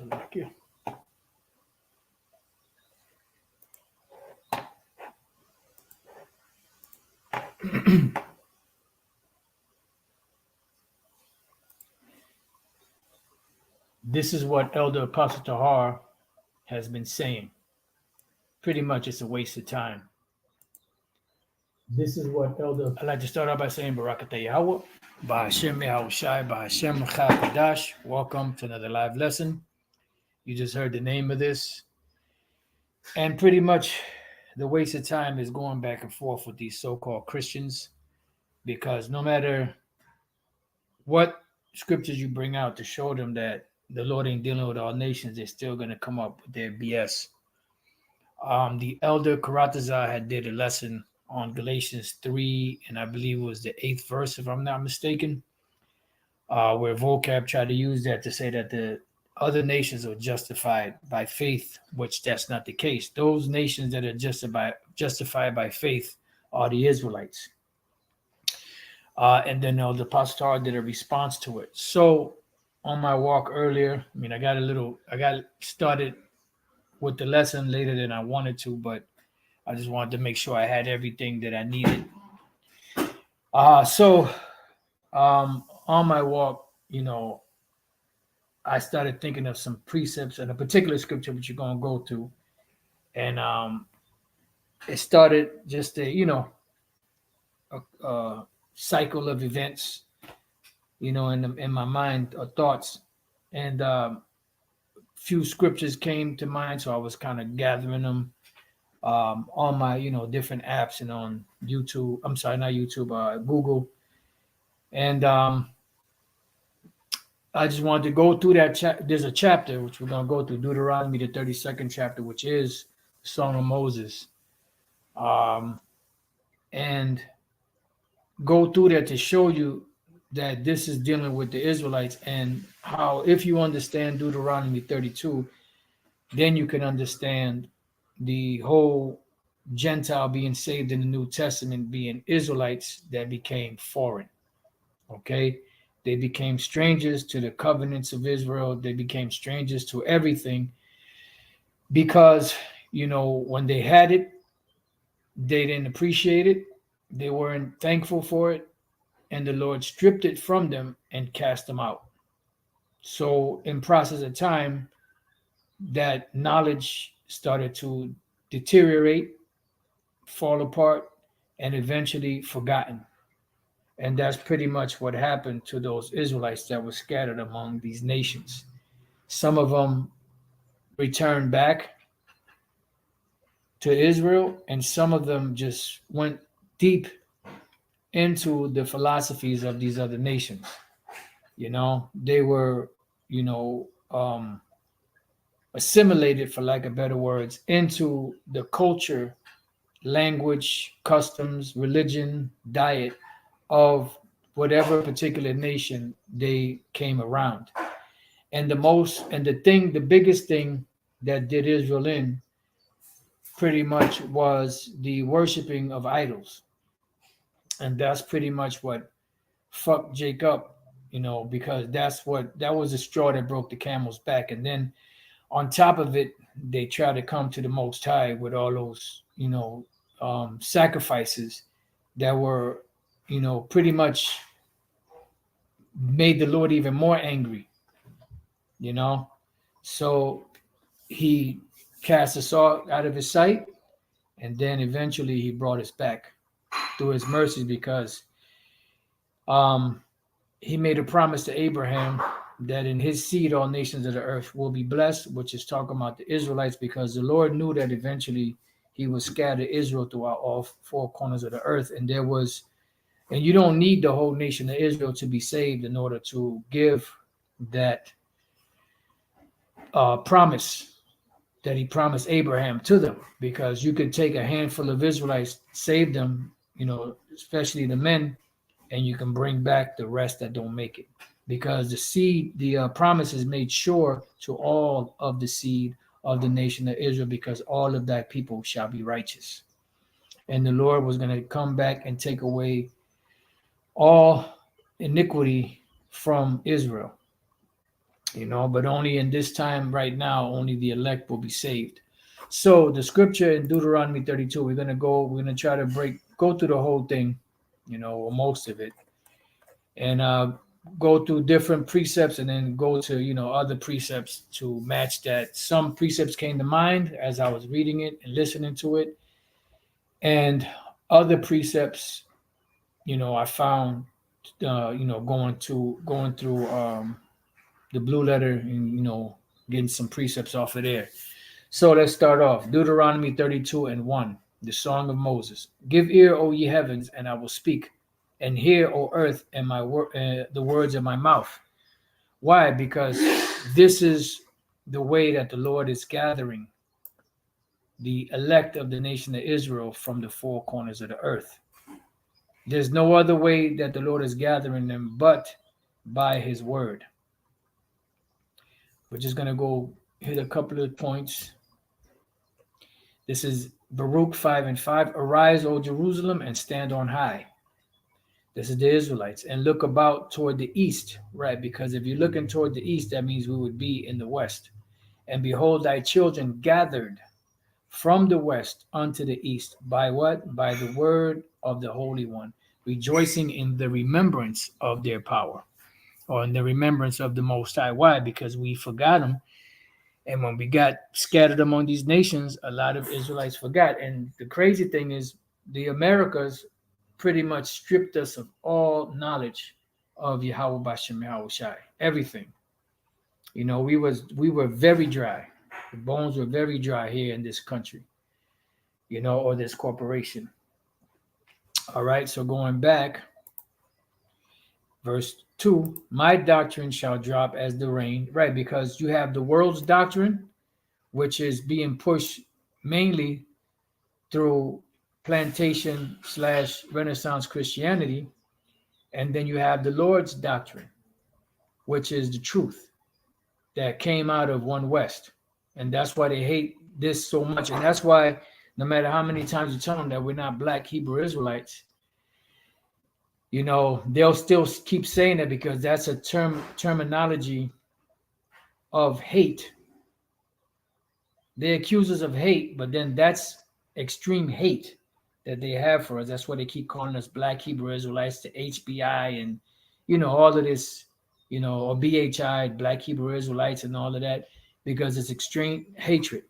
Salakia. This is what Elder Apostle Tahar has been saying. Pretty much it's a waste of time. This is what Elder. I'd like to start out by saying Barakatah Yahweh, Ba'ashem Yahushai, Ba'ashem Chakadash. Welcome to another live lesson. You just heard the name of this. And pretty much the waste of time is going back and forth with these so-called Christians, because no matter what scriptures you bring out to show them that the Lord ain't dealing with all nations, they're still going to come up with their BS. The elder Karatazar had did a lesson on Galatians 3, and I believe it was the 8th verse, if I'm not mistaken, where Vocab tried to use that to say that the other nations are justified by faith, which that's not the case. Those nations that are justified by faith are the Israelites. And then the Pastor did a response to it. So on my walk earlier, I got started with the lesson later than I wanted to, but I just wanted to make sure I had everything that I needed. So on my walk, I started thinking of some precepts and a particular scripture which you're going to go to. And it started just a cycle of events, in my mind or thoughts. And few scriptures came to mind, so I was kind of gathering them on my, different apps and on YouTube. I'm sorry, not YouTube, Google. And I just wanted to go through that. There's a chapter which we're going to go through, Deuteronomy, the 32nd chapter, which is the Song of Moses. And go through that to show you that this is dealing with the Israelites, and how, if you understand Deuteronomy 32, then you can understand the whole Gentile being saved in the New Testament being Israelites that became foreign. Okay? They became strangers to the covenants of Israel. They became strangers to everything because, when they had it, they didn't appreciate it. They weren't thankful for it. And the Lord stripped it from them and cast them out. So in process of time, that knowledge started to deteriorate, fall apart, and eventually forgotten. And that's pretty much what happened to those Israelites that were scattered among these nations. Some of them returned back to Israel, and some of them just went deep into the philosophies of these other nations. They were, assimilated, for lack of better words, into the culture, language, customs, religion, diet of whatever particular nation they came around. And the biggest thing that did Israel in pretty much was the worshiping of idols. And that's pretty much what fucked Jacob, because that was the straw that broke the camel's back. And then on top of it, they try to come to the Most High with all those, sacrifices that were, pretty much made the Lord even more angry, So he cast us all out of his sight, and then eventually he brought us back through his mercy, because he made a promise to Abraham that in his seed all nations of the earth will be blessed, which is talking about the Israelites, because the Lord knew that eventually he would scatter Israel throughout all four corners of the earth. And you don't need the whole nation of Israel to be saved in order to give that promise that he promised Abraham to them, because you could take a handful of Israelites, save them, especially the men, and you can bring back the rest that don't make it, because the promise is made sure to all of the seed of the nation of Israel, because all of that people shall be righteous. And the Lord was going to come back and take away all iniquity from Israel. But only in this time right now, only the elect will be saved. So the scripture in Deuteronomy 32, we're gonna try to go through the whole thing, or most of it, and go through different precepts and then go to, other precepts to match that. Some precepts came to mind as I was reading it and listening to it, and other precepts, I found, going through the blue letter and getting some precepts off of there. So let's start off. Deuteronomy 32 and 1, the Song of Moses. Give ear, O ye heavens, and I will speak, and hear, O earth, and the words of my mouth. Why? Because this is the way that the Lord is gathering the elect of the nation of Israel from the four corners of the earth. There's no other way that the Lord is gathering them but by his word. We're just going to go hit a couple of points. This is Baruch 5 and 5. Arise, O Jerusalem, and stand on high. This is the Israelites. And look about toward the east, right? Because if you're looking toward the east, that means we would be in the west. And behold, thy children gathered from the west unto the east. By what? By the word of the Holy One, rejoicing in the remembrance of their power, or in the remembrance of the Most High. Why? Because we forgot them. And when we got scattered among these nations, a lot of Israelites forgot. And the crazy thing is, the Americas pretty much stripped us of all knowledge of Yahweh Bashem Yahweh Shai. Everything. We were very dry. The bones were very dry here in this country, or this corporation. All right, so going back, verse 2, my doctrine shall drop as the rain, right? Because you have the world's doctrine, which is being pushed mainly through plantation / Renaissance Christianity. And then you have the Lord's doctrine, which is the truth that came out of One West. And that's why they hate this so much. And that's why no matter how many times you tell them that we're not black Hebrew Israelites, they'll still keep saying that because that's a terminology of hate. They accuse us of hate, but then that's extreme hate that they have for us. That's why they keep calling us black Hebrew Israelites, the HBI, and all of this, or BHI, black Hebrew Israelites, and all of that, because it's extreme hatred.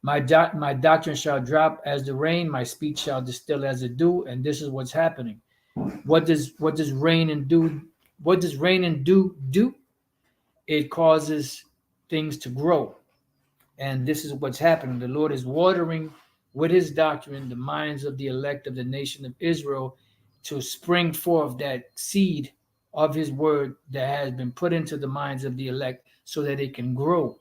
My doctrine shall drop as the rain, my speech shall distill as the dew, and this is what's happening. What does rain and dew? What does rain and dew do? It causes things to grow. And this is what's happening. The Lord is watering with his doctrine the minds of the elect of the nation of Israel to spring forth that seed of his word that has been put into the minds of the elect so that it can grow.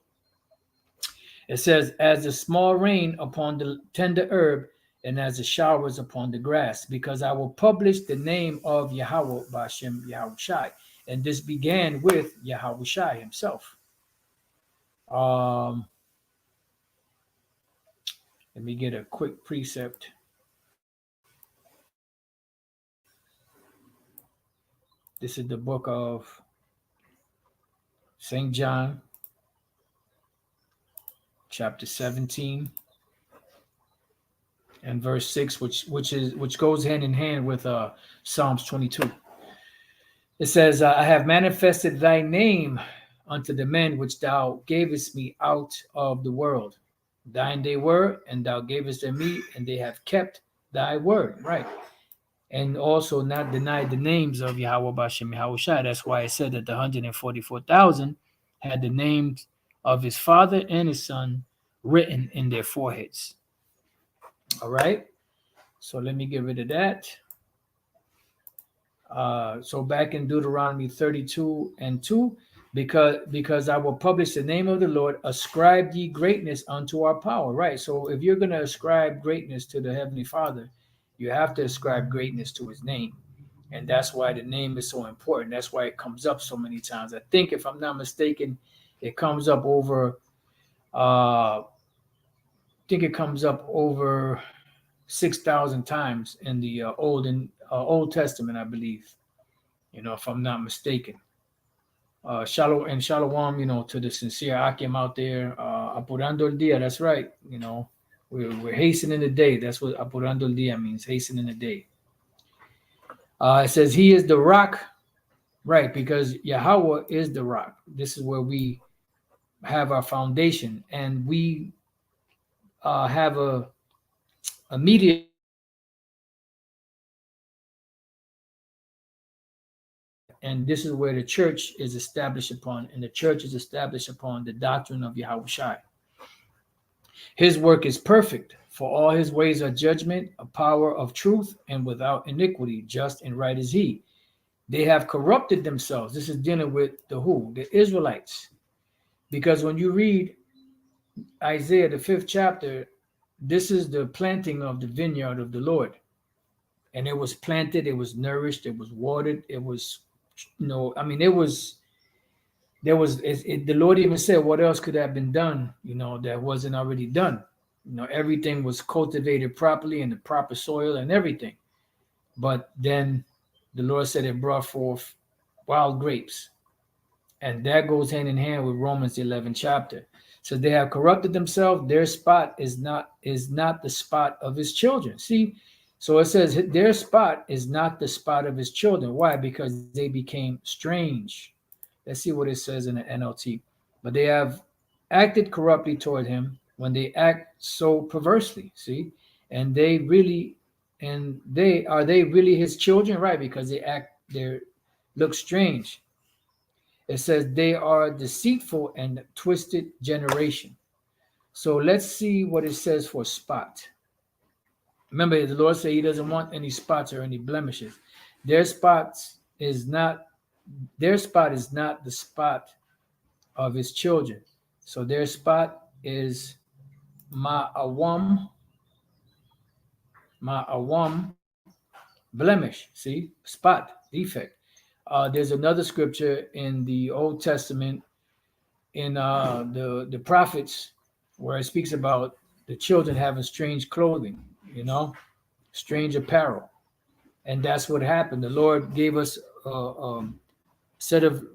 It says, as the small rain upon the tender herb and as the showers upon the grass, because I will publish the name of Yahweh Bashem Yahweh Shai. And this began with Yahweh Shai himself. Let me get a quick precept. This is the book of St. John, chapter 17 and verse 6, which goes hand in hand with Psalms 22. It says, I have manifested thy name unto the men which thou gavest me out of the world. Thine they were, and thou gavest them me, and they have kept thy word. Right. And also not denied the names of Yahweh Bashem Yahweh Shai. That's why it said that the 144,000 had the names of his father and his son written in their foreheads. All right. So let me get rid of that. So back in Deuteronomy 32 and 2, because I will publish the name of the Lord, ascribe ye greatness unto our power. Right. So if you're going to ascribe greatness to the Heavenly Father, you have to ascribe greatness to his name. And that's why the name is so important. That's why it comes up so many times. I think, if I'm not mistaken, it comes up over 6,000 times in the Old Testament, I believe. If I'm not mistaken. Shalom and Shalom, to the sincere Akim out there. Apurando el día, that's right. We're hastening the day. That's what apurando el día means, hastening the day. It says he is the rock, right? Because Yahweh is the rock. This is where we have our foundation, and we have a mediator and this is where the church is established upon, and the church is established upon the doctrine of Yahushua. His work is perfect, for all his ways are judgment, a power of truth, and without iniquity, just and right is he. They have corrupted themselves. This is dealing with the who? The Israelites. Because when you read Isaiah, the 5th chapter, this is the planting of the vineyard of the Lord. And it was planted, it was nourished, it was watered, it was, the Lord even said, what else could have been done, that wasn't already done? Everything was cultivated properly in the proper soil and everything. But then the Lord said it brought forth wild grapes. And that goes hand in hand with Romans 11 chapter. So they have corrupted themselves. Their spot is not the spot of his children. See, so it says their spot is not the spot of his children. Why? Because they became strange. Let's see what it says in the NLT. But they have acted corruptly toward him when they act so perversely. See, and they really his children? Right? Because they look strange. It says they are deceitful and twisted generation. So let's see what it says for spot. Remember, the Lord said he doesn't want any spots or any blemishes. Their spot is not the spot of his children. So their spot is ma'awam blemish. See, spot, defect. There's another scripture in the Old Testament in the prophets where it speaks about the children having strange clothing, strange apparel. And that's what happened. The Lord gave us a set of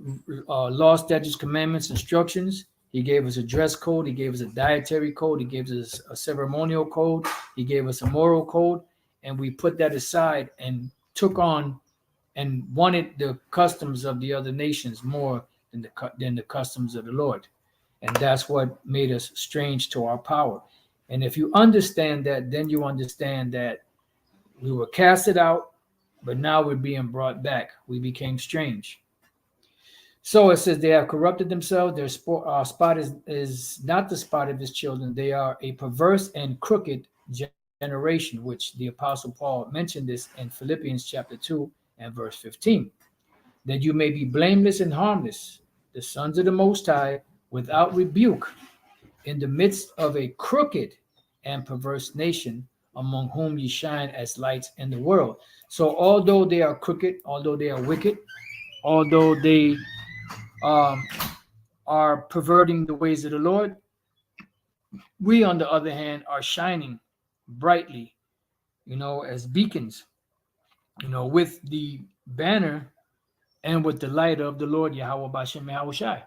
law, statutes, commandments, instructions. He gave us a dress code. He gave us a dietary code. He gave us a ceremonial code. He gave us a moral code. And we put that aside and took on and wanted the customs of the other nations more than the customs of the Lord. And that's what made us strange to our power. And if you understand that, then you understand that we were casted out, but now we're being brought back. We became strange. So it says they have corrupted themselves. Their spot is not the spot of his children. They are a perverse and crooked generation, which the Apostle Paul mentioned this in Philippians chapter 2 and verse 15, that you may be blameless and harmless, the sons of the Most High, without rebuke, in the midst of a crooked and perverse nation, among whom ye shine as lights in the world. So although they are crooked, although they are wicked, although they are perverting the ways of the Lord, we, on the other hand, are shining brightly, as beacons, with the banner and with the light of the Lord Yahweh Bashem Yahushai.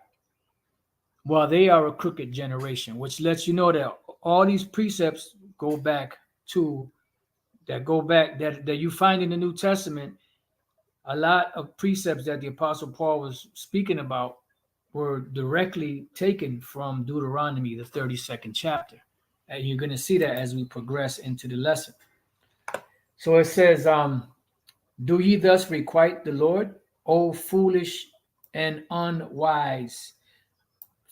While they are a crooked generation, which lets you know that all these precepts that you find in the New Testament. A lot of precepts that the Apostle Paul was speaking about were directly taken from Deuteronomy, the 32nd chapter. And you're going to see that as we progress into the lesson. So it says, do ye thus requite the Lord, O foolish and unwise?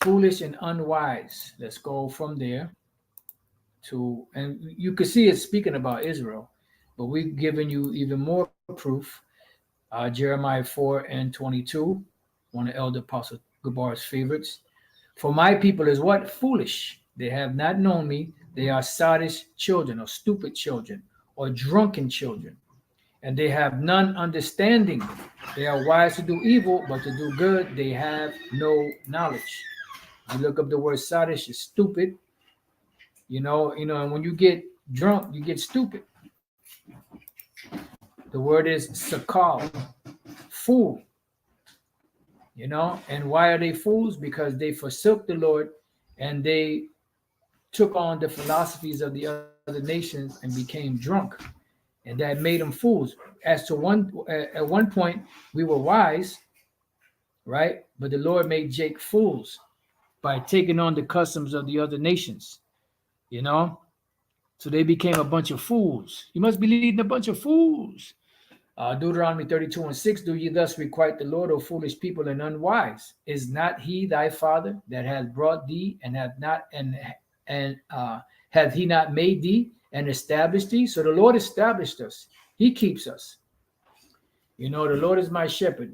Foolish and unwise. Let's go from there to, and you can see it's speaking about Israel, but we've given you even more proof. Jeremiah 4 and 22, one of Elder Apostle Gabar's favorites. For my people is what? Foolish. They have not known me. They are sottish children, or stupid children, or drunken children. And they have none understanding. They are wise to do evil, but to do good, they have no knowledge. You look up the word sottish, is stupid. And when you get drunk, you get stupid. The word is sakal, fool. And why are they fools? Because they forsook the Lord and they took on the philosophies of the other nations and became drunk, and that made them fools. As to at one point we were wise, right? But the Lord made Jake fools by taking on the customs of the other nations, you know. So they became a bunch of fools. You must be leading a bunch of fools. Deuteronomy 32:6. Do ye thus requite the Lord, O foolish people and unwise? Is not he thy father that hath brought thee, and hath not and hath he not made thee and established thee? So the Lord established us. He keeps us. The Lord is my shepherd.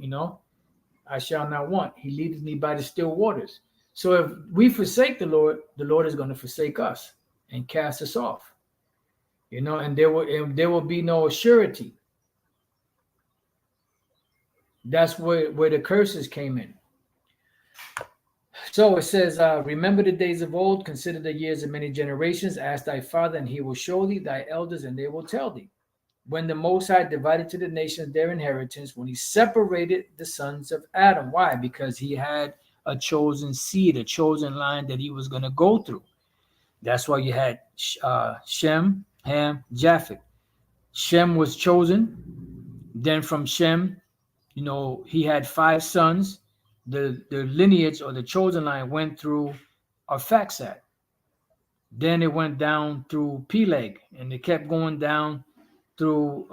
I shall not want. He leadeth me by the still waters. So if we forsake the Lord is going to forsake us and cast us off. And there will be no surety. That's where the curses came in. So it says, remember the days of old, consider the years of many generations, ask thy father, and he will show thee, thy elders, and they will tell thee. When the Most High divided to the nations their inheritance, when he separated the sons of Adam. Why? Because he had a chosen seed, a chosen line that he was going to go through. That's why you had Shem, Ham, Japheth. Shem was chosen. Then from Shem, he had 5 sons. The lineage or the chosen line went through Arphaxad. Then it went down through Peleg, and it kept going down through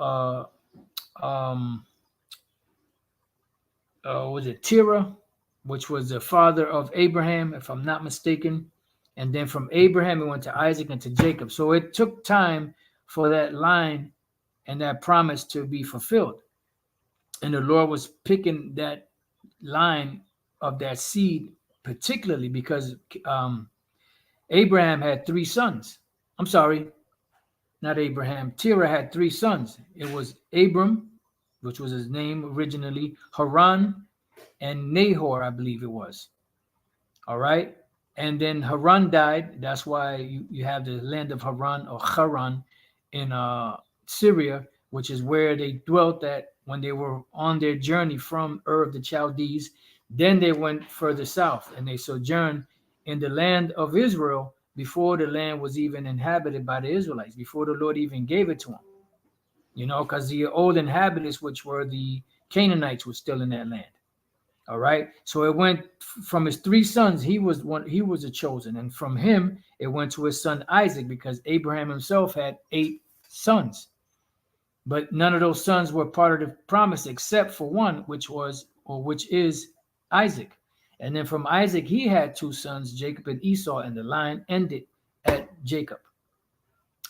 was it Terah, which was the father of Abraham, if I'm not mistaken. And then from Abraham it went to Isaac and to Jacob. So it took time for that line and that promise to be fulfilled. And the Lord was picking that line of that seed particularly because Abraham had 3 sons. I'm sorry, not Abraham. Terah had 3 sons. It was Abram, which was his name originally, Haran, and Nahor, I believe it was. All right. And then Haran died. That's why you have the land of Haran or Haran in Syria, which is where they dwelt at when they were on their journey from Ur of the Chaldees. Then they went further south and they sojourned in the land of Israel before the land was even inhabited by the Israelites, before the Lord even gave it to them. Because the old inhabitants, which were the Canaanites, were still in that land. All right. So it went from his 3 sons. He was a chosen. And from him, it went to his son Isaac, because Abraham himself had 8 sons. But none of those sons were part of the promise except for one, which is Isaac. And then from Isaac, he had 2 sons, Jacob and Esau, and the line ended at Jacob.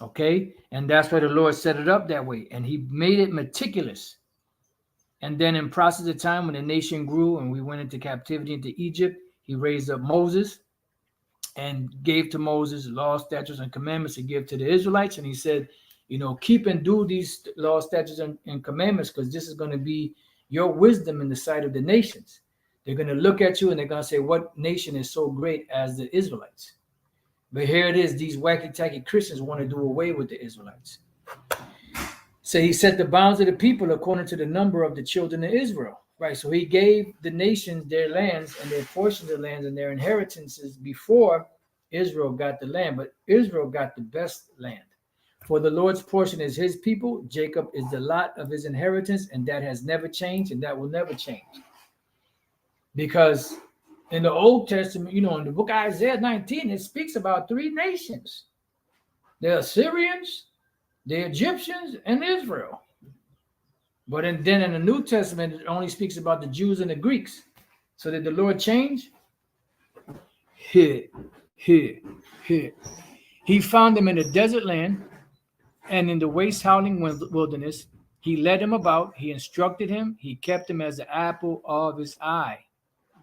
Okay. And that's why the Lord set it up that way. And he made it meticulous. And then in process of time, when the nation grew and we went into captivity into Egypt, he raised up Moses and gave to Moses laws, statutes, and commandments to give to the Israelites. And he said, keep and do these laws, statutes, and commandments, because this is going to be your wisdom in the sight of the nations. They're going to look at you and they're going to say, what nation is so great as the Israelites? But here it is. These wacky-tacky Christians want to do away with the Israelites. So he set the bounds of the people according to the number of the children of Israel. Right. So he gave the nations their lands and their portions of lands and their inheritances before Israel got the land. But Israel got the best land. For the Lord's portion is his people. Jacob is the lot of his inheritance, and that has never changed, and that will never change. Because in the Old Testament, in the book of Isaiah 19, it speaks about 3 nations. The Assyrians, the Egyptians, and Israel. But then in the New Testament, it only speaks about the Jews and the Greeks. So did the Lord change? Here. He found them in the desert land and in the waste howling wilderness. He led him about. He instructed him. He kept him as the apple of his eye,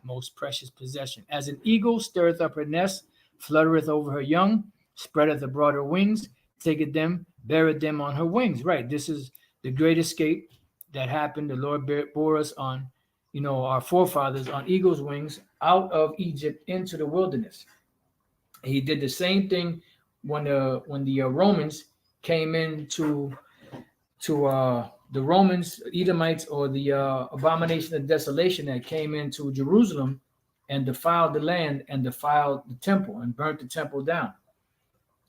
most precious possession. As an eagle stirreth up her nest, fluttereth over her young, spreadeth abroad her wings, taketh them, beareth them on her wings. Right. This is the great escape that happened. The Lord bore us on, our forefathers on eagle's wings out of Egypt into the wilderness. He did the same thing when the Romans came in to the Romans, Edomites, or the abomination of desolation that came into Jerusalem and defiled the land and defiled the temple and burnt the temple down.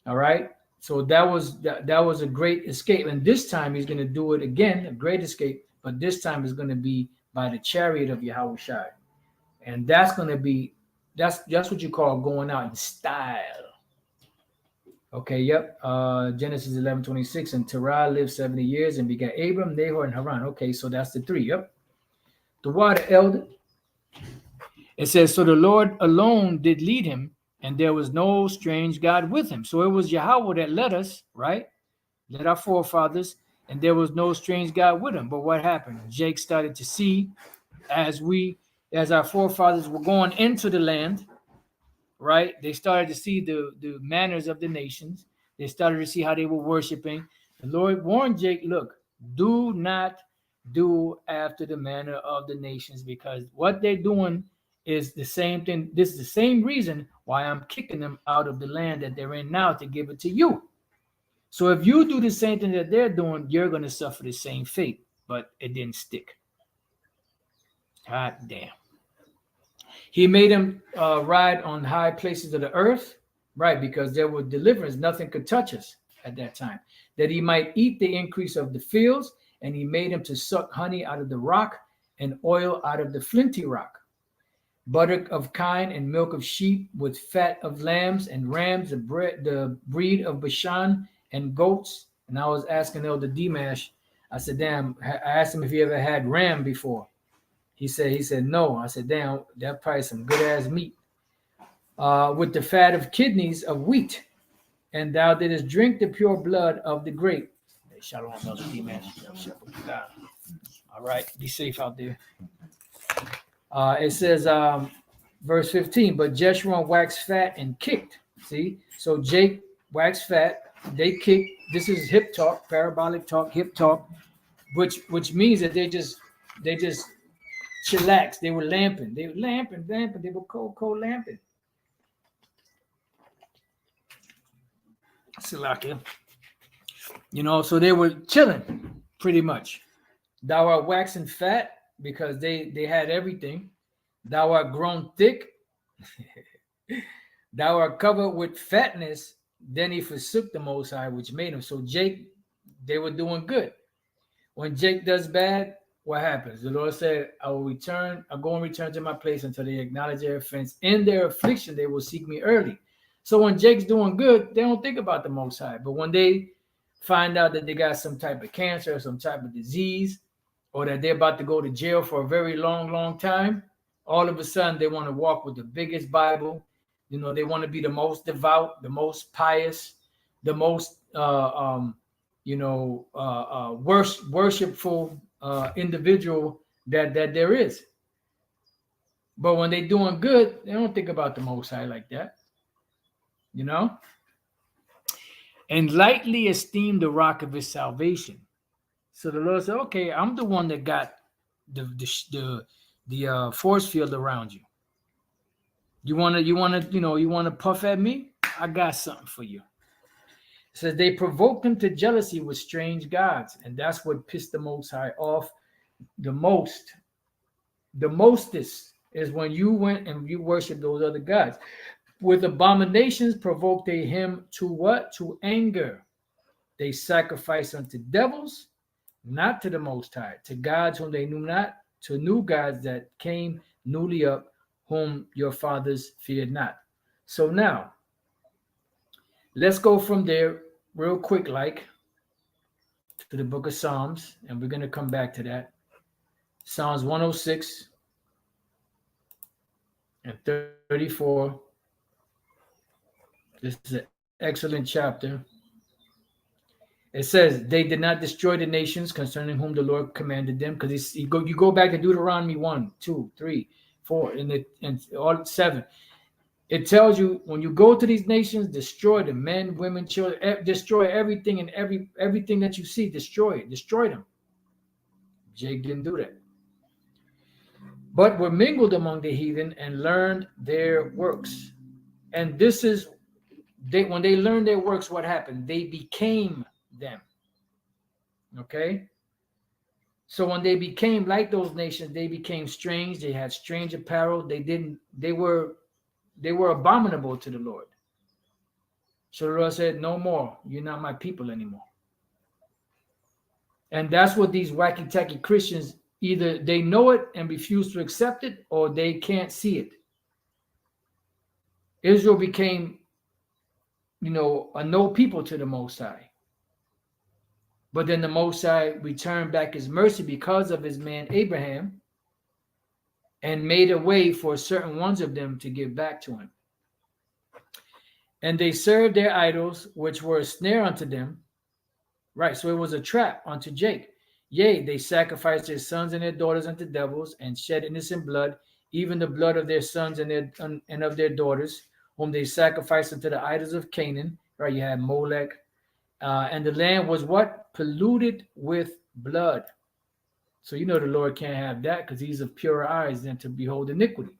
All right. So that was a great escape. And this time he's going to do it again, a great escape, but this time it's going to be by the chariot of Yahweh Shai. And that's going to be, that's what you call going out in style. Okay, yep. Genesis 11:26, and Terah lived 70 years and begat Abram, Nahor, and Haran. Okay, so that's the three. Yep. The water elder. It says, so the Lord alone did lead him, and there was no strange God with him. So it was Yahweh that led us, right? Led our forefathers, and there was no strange God with him. But what happened? Jake started to see as our forefathers were going into the land, right? They started to see the manners of the nations. They started to see how they were worshiping. The Lord warned Jake, look, do not do after the manner of the nations, because what they're doing is the same thing. This is the same reason why I'm kicking them out of the land that they're in now, to give it to you. So if you do the same thing that they're doing, you're going to suffer the same fate. But it didn't stick. God damn. He made him ride on high places of the earth, right? Because there was deliverance. Nothing could touch us at that time. That he might eat the increase of the fields, and he made him to suck honey out of the rock and oil out of the flinty rock. Butter of kine and milk of sheep, with fat of lambs and rams, the breed of Bashan, and goats. And I was asking Elder Dimash, I said, damn, I asked him if he ever had ram before. He said no. I said, damn, that probably some good ass meat. With the fat of kidneys of wheat, and thou didst drink the pure blood of the grape. Hey, shalom, Elder Dimash. All right, be safe out there. It says, verse 15, but Jeshurun waxed fat and kicked. See, so Jake waxed fat, they kicked. This is hip talk, parabolic talk, hip talk, which means that they just chillaxed. They were lamping. They were lamping. They were cold lamping. Salakia. So they were chilling pretty much. Thou art waxing fat, because they had everything. Thou art grown thick. Thou art covered with fatness. Then he forsook the Most High, which made him. So Jake, they were doing good. When Jake does bad, what happens? The Lord said, I'll go and return to my place until they acknowledge their offense. In their affliction, they will seek me early. So when Jake's doing good, they don't think about the Most High. But when they find out that they got some type of cancer or some type of disease, or that they're about to go to jail for a very long time, all of a sudden they want to walk with the biggest Bible. They want to be the most devout, the most pious, the most worshipful individual that there is. But when they're doing good, they don't think about the Most High like that. And lightly esteem the rock of his salvation. So the Lord said, okay, I'm the one that got the force field around you. You wanna puff at me? I got something for you. It says they provoked him to jealousy with strange gods, and that's what pissed the Most High off the most. The mostest is when you went and you worshiped those other gods. With abominations provoked they him to what? To anger. They sacrificed unto devils, not to the Most High, to gods whom they knew not, to new gods that came newly up, whom your fathers feared not. So now, let's go from there real quick, to the book of Psalms, and we're going to come back to that. Psalms 106 and 34. This is an excellent chapter. It says, they did not destroy the nations concerning whom the Lord commanded them. Because you go back to Deuteronomy 1, 2, 3, 4, and all 7. It tells you when you go to these nations, destroy them, men, women, children, destroy everything and everything that you see, destroy it, destroy them. Jake didn't do that. But were mingled among the heathen and learned their works. And this is, when they learned their works, what happened? They became them. Okay? So when they became like those nations, they became strange. They had strange apparel. They were abominable to the Lord. So the Lord said, no more. You're not my people anymore. And that's what these wacky tacky Christians, either they know it and refuse to accept it, or they can't see it. Israel became, a no people to the Most High. But then the Most High returned back his mercy because of his man Abraham, and made a way for certain ones of them to give back to him. And they served their idols, which were a snare unto them. Right, so it was a trap unto Jake. Yea, they sacrificed their sons and their daughters unto devils, and shed innocent blood, even the blood of their sons and of their daughters, whom they sacrificed unto the idols of Canaan. Right, you had Molech. And the land was what? Polluted with blood. So the Lord can't have that, because he's of purer eyes than to behold iniquity.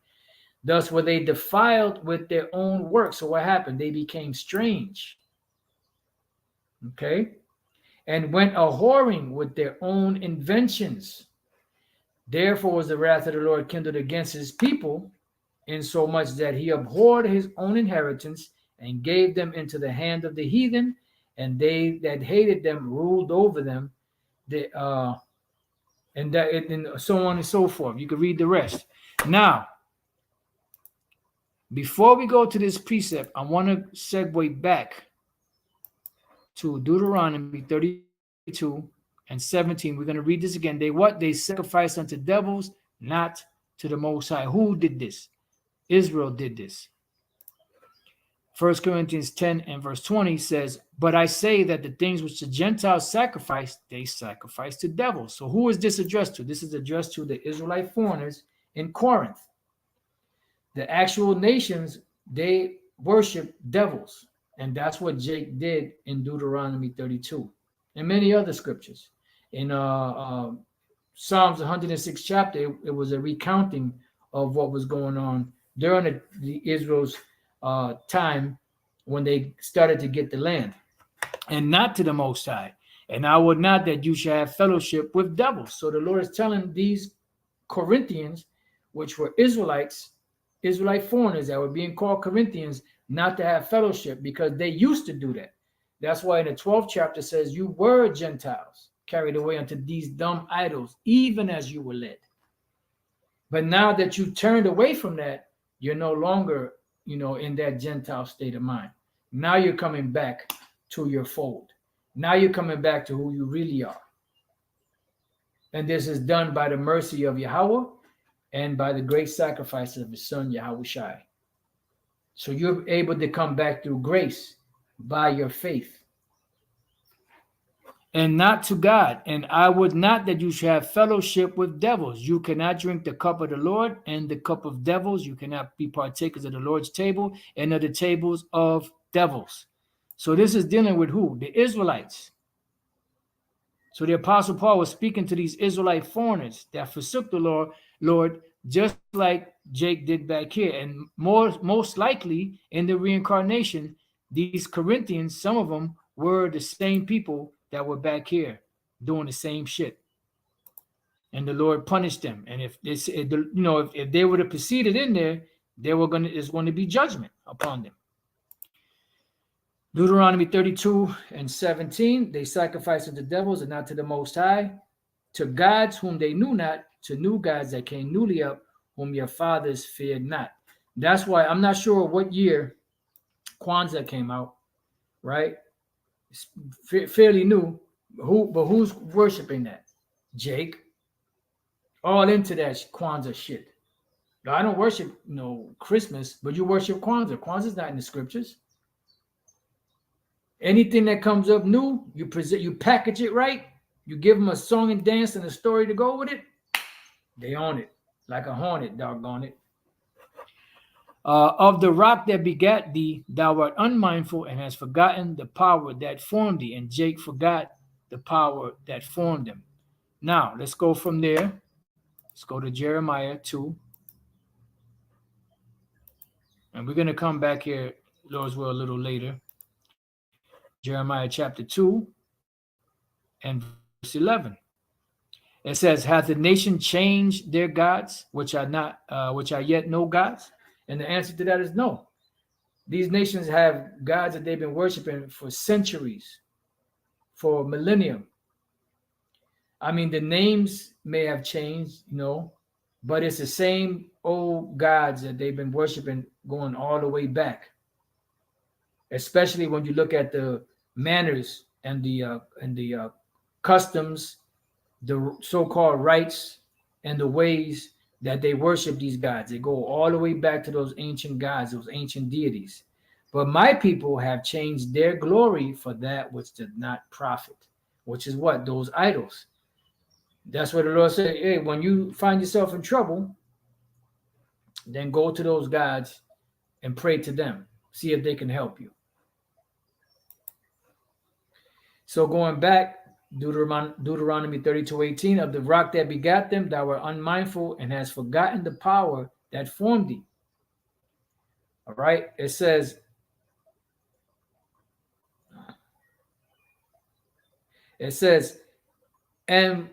Thus were they defiled with their own works. So what happened? They became strange. Okay? And went a whoring with their own inventions. Therefore was the wrath of the Lord kindled against his people, insomuch that he abhorred his own inheritance, and gave them into the hand of the heathen, and they that hated them ruled over them. And so on and so forth. You can read the rest. Now, before we go to this precept, I want to segue back to Deuteronomy 32 and 17. We're going to read this again. They sacrificed unto devils, not to the Most High. Who did this? Israel did this. 1 Corinthians 10 and verse 20 says, but I say that the things which the Gentiles sacrifice, they sacrifice to devils. So who is this addressed to? This is addressed to the Israelite foreigners in Corinth. The actual nations, they worship devils. And that's what Jake did in Deuteronomy 32 and many other scriptures. In Psalms 106 chapter, it was a recounting of what was going on during the Israel's time when they started to get the land, and not to the Most High. And I would not that you shall have fellowship with devils. So the Lord is telling these Corinthians, which were Israelite foreigners that were being called Corinthians, not to have fellowship, because they used to do that. That's why in the 12th chapter says, you were Gentiles carried away unto these dumb idols, even as you were led. But now that you turned away from that, you're no longer in that Gentile state of mind. Now you're coming back to your fold. Now you're coming back to who you really are. And this is done by the mercy of Yahweh and by the great sacrifice of his son, Yahushai. So you're able to come back through grace by your faith. And not to God. And I would not that you should have fellowship with devils. You cannot drink the cup of the Lord and the cup of devils. You cannot be partakers of the Lord's table and of the tables of devils. So this is dealing with who? The Israelites. So the Apostle Paul was speaking to these Israelite foreigners that forsook the Lord, just like Jake did back here. And most likely in the reincarnation, these Corinthians, some of them were the same people that were back here doing the same shit. And the Lord punished them. And if they would have proceeded in there, there's going to be judgment upon them. Deuteronomy 32 and 17, they sacrificed unto devils and not to the Most High, to gods whom they knew not, to new gods that came newly up, whom your fathers feared not. That's why I'm not sure what year Kwanzaa came out, right? It's fairly new. But who's worshiping that? Jake. All into that Kwanzaa shit. Now, I don't worship Christmas, but you worship Kwanzaa. Kwanzaa's not in the scriptures. Anything that comes up new, you package it right, you give them a song and dance and a story to go with it, they own it like a hornet, doggone it. Of the rock that begat thee, thou art unmindful and hast forgotten the power that formed thee. And Jake forgot the power that formed him. Now, let's go from there. Let's go to Jeremiah 2. And we're going to come back here, Lord's will, a little later. Jeremiah chapter 2 and verse 11. It says, "Hath the nation changed their gods, which are not, which are yet no gods?" And the answer to that is no. These nations have gods that they've been worshiping for centuries, for millennium. I mean, the names may have changed, but it's the same old gods that they've been worshiping going all the way back. Especially when you look at the manners and the customs, the so-called rites, and the ways that they worship these gods. They go all the way back to those ancient gods, those ancient deities. But my people have changed their glory for that which did not profit, which is what? Those idols. That's what the Lord said. Hey, when you find yourself in trouble, then go to those gods and pray to them. See if they can help you. So going back, Deuteronomy 32:18, of the rock that begat them, thou wert unmindful and hast forgotten the power that formed thee. All right. It says, and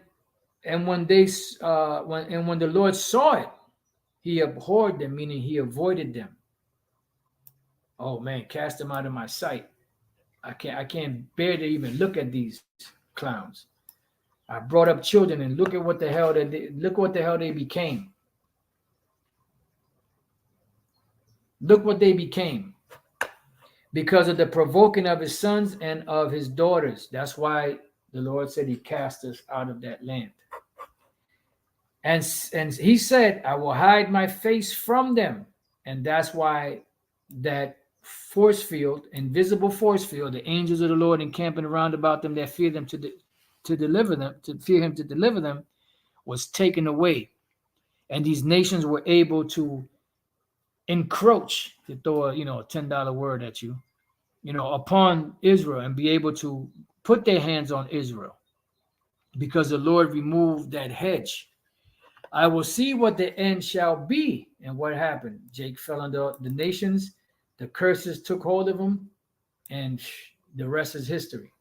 when they when the Lord saw it, he abhorred them, meaning he avoided them. Oh man, cast them out of my sight. I can't bear to even look at these clowns. I brought up children and look what the hell they became. Look what they became. Because of the provoking of his sons and of his daughters. That's why the Lord said he cast us out of that land. And he said, I will hide my face from them. And that's why that force field, invisible force field, the angels of the Lord encamping around about them that fear them to deliver them, to fear him to deliver them, was taken away. And these nations were able to encroach, to throw a $10 word at you, upon Israel and be able to put their hands on Israel because the Lord removed that hedge. I will see what the end shall be. And what happened? Jake fell under the nations. The curses took hold of him, and the rest is history.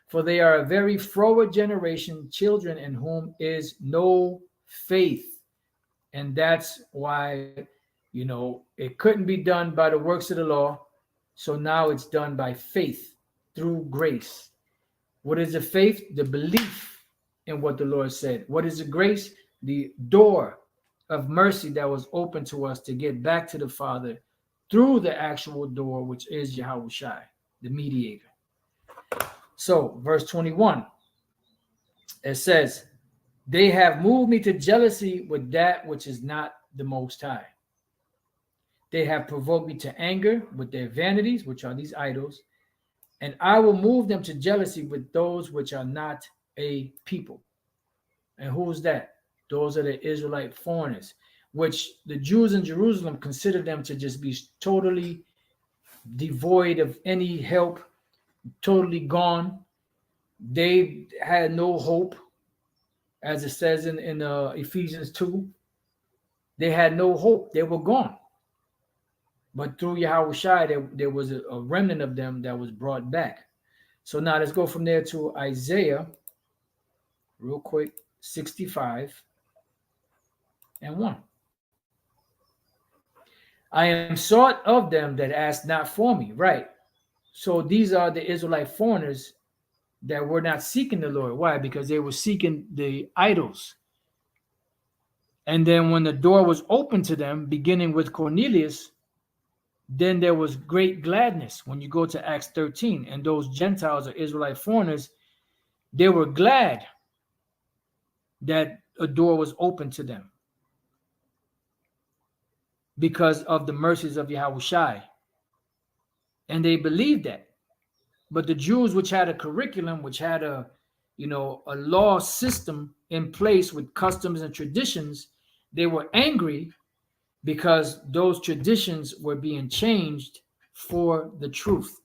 For they are a very froward generation, children in whom is no faith. And that's why, it couldn't be done by the works of the law. So now it's done by faith through grace. What is the faith? The belief in what the Lord said. What is the grace? The door of mercy that was open to us to get back to the Father through the actual door, which is Yahushua, the mediator. So, verse 21, it says, they have moved me to jealousy with that which is not the Most High. They have provoked me to anger with their vanities, which are these idols, and I will move them to jealousy with those which are not a people. And who's that? Those are the Israelite foreigners, which the Jews in Jerusalem consider them to just be totally devoid of any help, totally gone. They had no hope, as it says in Ephesians 2. They had no hope. They were gone. But through Yahushua, there was a remnant of them that was brought back. So now let's go from there to Isaiah, real quick, 65 and 1. I am sought of them that ask not for me. Right. So these are the Israelite foreigners that were not seeking the Lord. Why? Because they were seeking the idols. And then when the door was open to them, beginning with Cornelius, then there was great gladness. When you go to Acts 13, and those Gentiles or Israelite foreigners, they were glad that a door was open to them because of the mercies of Yahushua. And they believed that. But the Jews, which had a curriculum, which had a law system in place with customs and traditions, they were angry because those traditions were being changed for the truth.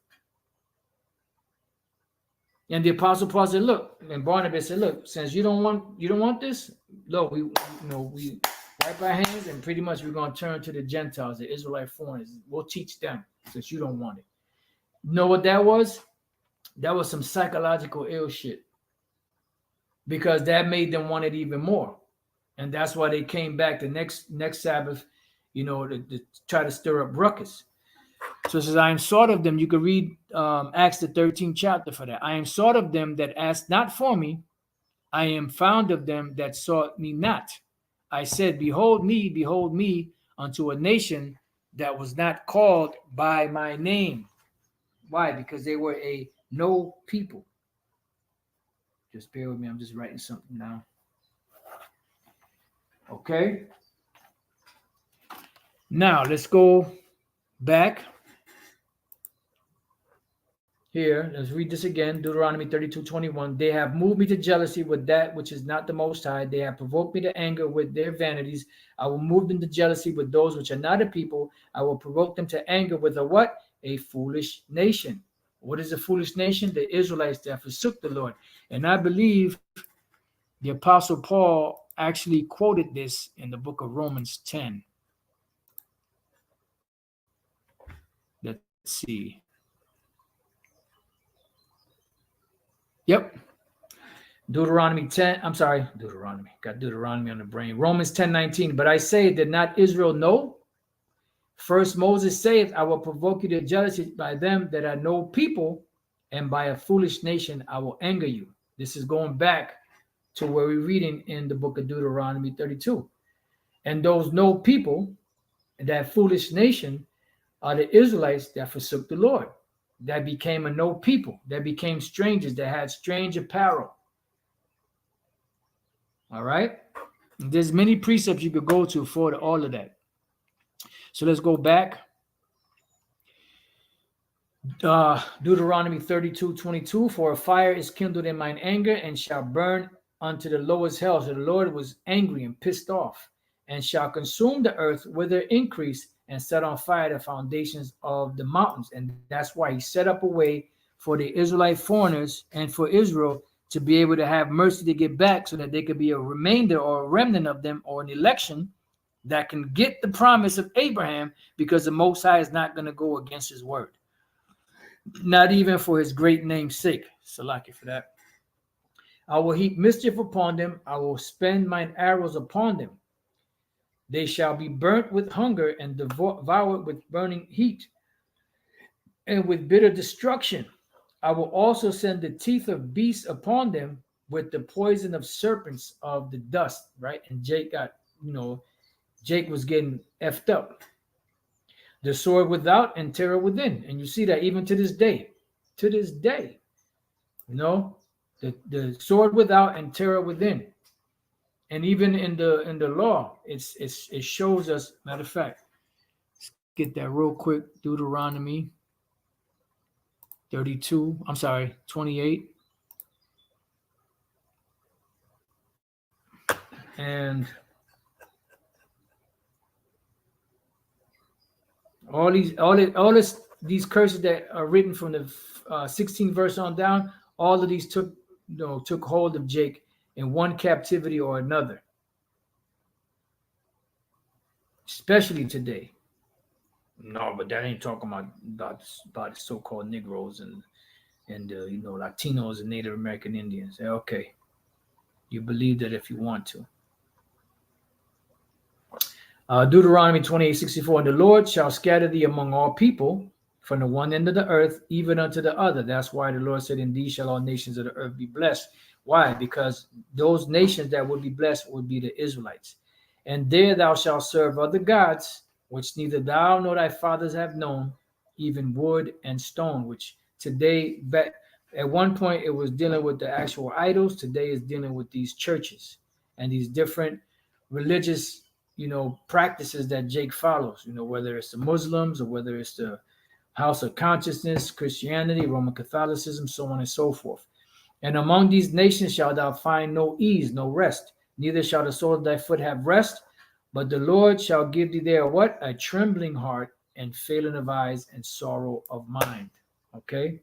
And the Apostle Paul said, look, and Barnabas said, look, since you don't want this, look, we wipe our hands and pretty much we're going to turn to the Gentiles, the Israelite foreigners. We'll teach them since you don't want it. You know what that was? That was some psychological ill shit. because that made them want it even more. And that's why they came back the next Sabbath, to try to stir up ruckus. So it says, I am sort of them. You can read Acts the 13th chapter for that. I am sort of them that asked not for me. I am found of them that sought me not. I said, behold me, unto a nation that was not called by my name. Why? Because they were a no people. Just bear with me. I'm just writing something down. Okay. Now let's go back here. Let's read this again. Deuteronomy 32:21. They have moved me to jealousy with that which is not the Most High. They have provoked me to anger with their vanities. I will move them to jealousy with those which are not a people. I will provoke them to anger with a what? A foolish nation. What is a foolish nation? The Israelites that forsook the Lord. And I believe the Apostle Paul actually quoted this in the book of Romans 10. Let's see. Yep. Deuteronomy 10. I'm sorry. Deuteronomy. Got Deuteronomy on the brain. Romans 10:19. But I say, did not Israel know? First Moses saith, I will provoke you to jealousy by them that are no people, and by a foolish nation I will anger you. This is going back to where we're reading in the book of Deuteronomy 32. And those no people, that foolish nation, are the Israelites that forsook the Lord, that became a no people, that became strangers, that had strange apparel. All right? And there's many precepts you could go to for all of that. So let's go back. Deuteronomy 32:22. For a fire is kindled in mine anger and shall burn unto the lowest hell. So the Lord was angry and pissed off, and shall consume the earth with their increase and set on fire the foundations of the mountains. And that's why he set up a way for the Israelite foreigners and for Israel to be able to have mercy to get back, so that there could be a remainder or a remnant of them, or an election that can get the promise of Abraham, because the Most High is not going to go against his word. Not even for his great name's sake. Salaki for that. I will heap mischief upon them. I will spend mine arrows upon them. They shall be burnt with hunger and devoured with burning heat and with bitter destruction. I will also send the teeth of beasts upon them with the poison of serpents of the dust, right? And Jake got, Jake was getting effed up. The sword without and terror within. And you see that even to this day. To this day. The sword without and terror within. And even in the law, it shows us, matter of fact, let's get that real quick. Deuteronomy 28. And these curses that are written from the 16th verse on down, all of these took hold of Jake in one captivity or another, especially today. No, but that ain't talking about so-called Negroes and Latinos and Native American Indians. Okay, you believe that if you want to. Deuteronomy 28:64. And the Lord shall scatter thee among all people, from the one end of the earth even unto the other. That's why the Lord said, in thee shall all nations of the earth be blessed. Why? Because those nations that would be blessed would be the Israelites. And there thou shalt serve other gods, which neither thou nor thy fathers have known, even wood and stone, which today, at one point it was dealing with the actual idols. Today is dealing with these churches and these different religious practices that Jake follows, whether it's the Muslims or whether it's the House of Consciousness, Christianity, Roman Catholicism, so on and so forth. And among these nations shalt thou find no ease, no rest, neither shall the sole of thy foot have rest, but the Lord shall give thee there what? A trembling heart and failing of eyes and sorrow of mind. Okay?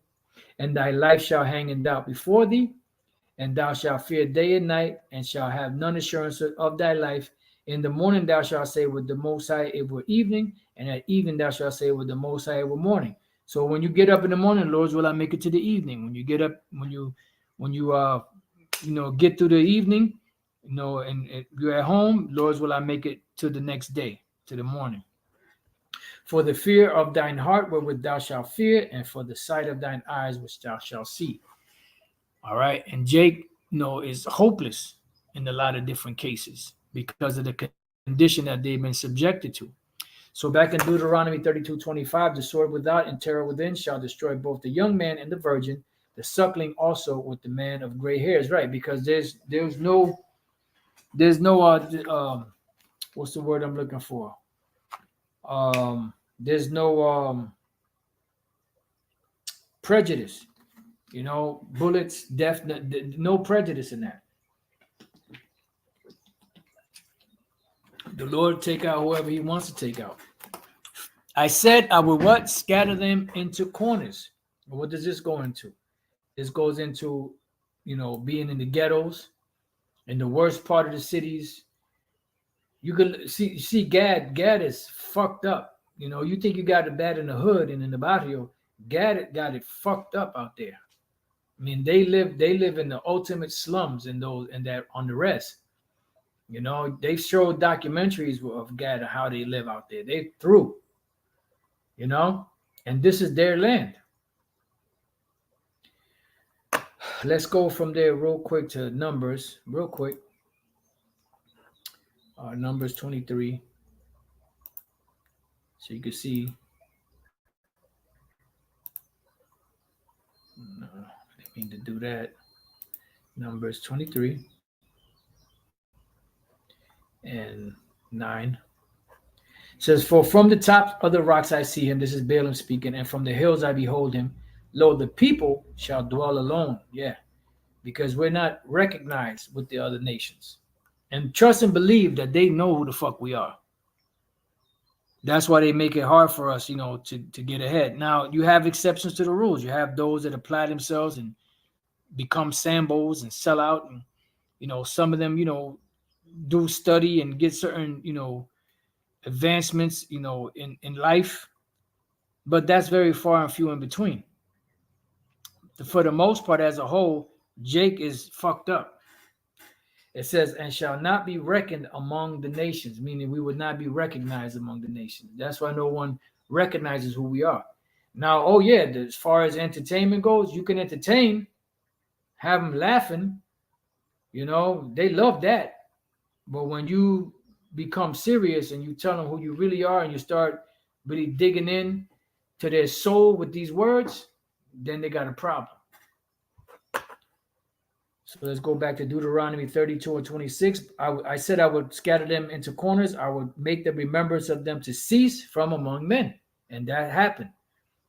And thy life shall hang in doubt before thee, and thou shalt fear day and night, and shalt have none assurance of thy life. In the morning thou shalt say with the Most High, it were evening, and at evening thou shalt say with the Most High, it were morning. So when you get up in the morning, Lord, will I make it to the evening? When you get up, when you get through the evening, and you're at home, Lord, will I make it to the next day, to the morning. For the fear of thine heart wherewith thou shalt fear, and for the sight of thine eyes which thou shalt see. All right. And Jake, is hopeless in a lot of different cases because of the condition that they've been subjected to. So back in Deuteronomy 32:25, the sword without and terror within shall destroy both the young man and the virgin, the suckling also with the man of gray hairs. Right, because there's no what's the word I'm looking for? There's no prejudice. Bullets, death, no prejudice in that. The Lord take out whoever he wants to take out. I said I will what? Scatter them into corners. What does this go into? This goes into, being in the ghettos, in the worst part of the cities. You could see Gad is fucked up. You think you got it bad in the hood and in the barrio. Gad got it fucked up out there. I mean, they live in the ultimate slums and that on the rest. They showed documentaries of Gad and how they live out there. They through. And this is their land. Let's go from there real quick to Numbers, real quick. Numbers 23. So you can see. No, I didn't mean to do that. Numbers 23 and 9. It says, for from the top of the rocks I see him. This is Balaam speaking. And from the hills I behold him. Lo, the people shall dwell alone. Yeah, because we're not recognized with the other nations. And trust and believe that they know who the fuck we are. That's why they make it hard for us, to get ahead. Now, you have exceptions to the rules. You have those that apply themselves and become Sambos and sell out. And, some of them, do study and get certain, advancements, in life. But that's very far and few in between. For the most part, as a whole, Jake is fucked up. It says, and shall not be reckoned among the nations, meaning we would not be recognized among the nations. That's why no one recognizes who we are. Now, oh yeah, as far as entertainment goes, you can entertain, have them laughing. They love that. But when you become serious and you tell them who you really are and you start really digging in to their soul with these words, then they got a problem. So let's go back to Deuteronomy 32 and 26. I said I would scatter them into corners. I would make the remembrance of them to cease from among men. And that happened.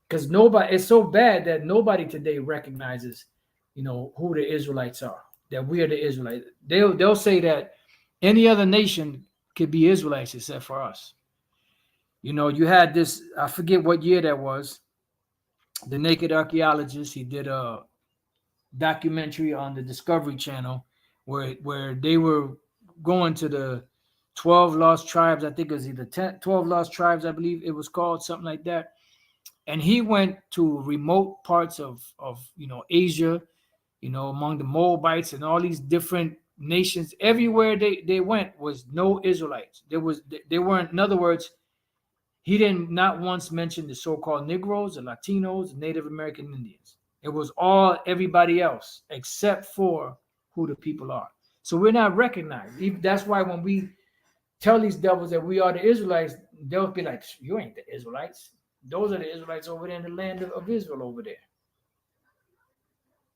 Because it's so bad that nobody today recognizes, who the Israelites are, that we are the Israelites. They'll say that any other nation could be Israelites except for us. You had this, I forget what year that was, the Naked Archaeologist. He did a documentary on the Discovery Channel where they were going to the 12 lost tribes. I think it was either 12 lost tribes, I believe it was called, something like that. And he went to remote parts of Asia, among the Moabites and all these different nations. Everywhere they went was no Israelites. They weren't, in other words, he didn't not once mention the so-called Negroes, the Latinos, the Native American Indians. It was everybody else except for who the people are. So we're not recognized. That's why when we tell these devils that we are the Israelites, they'll be like, you ain't the Israelites. Those are the Israelites over there in the land of Israel over there.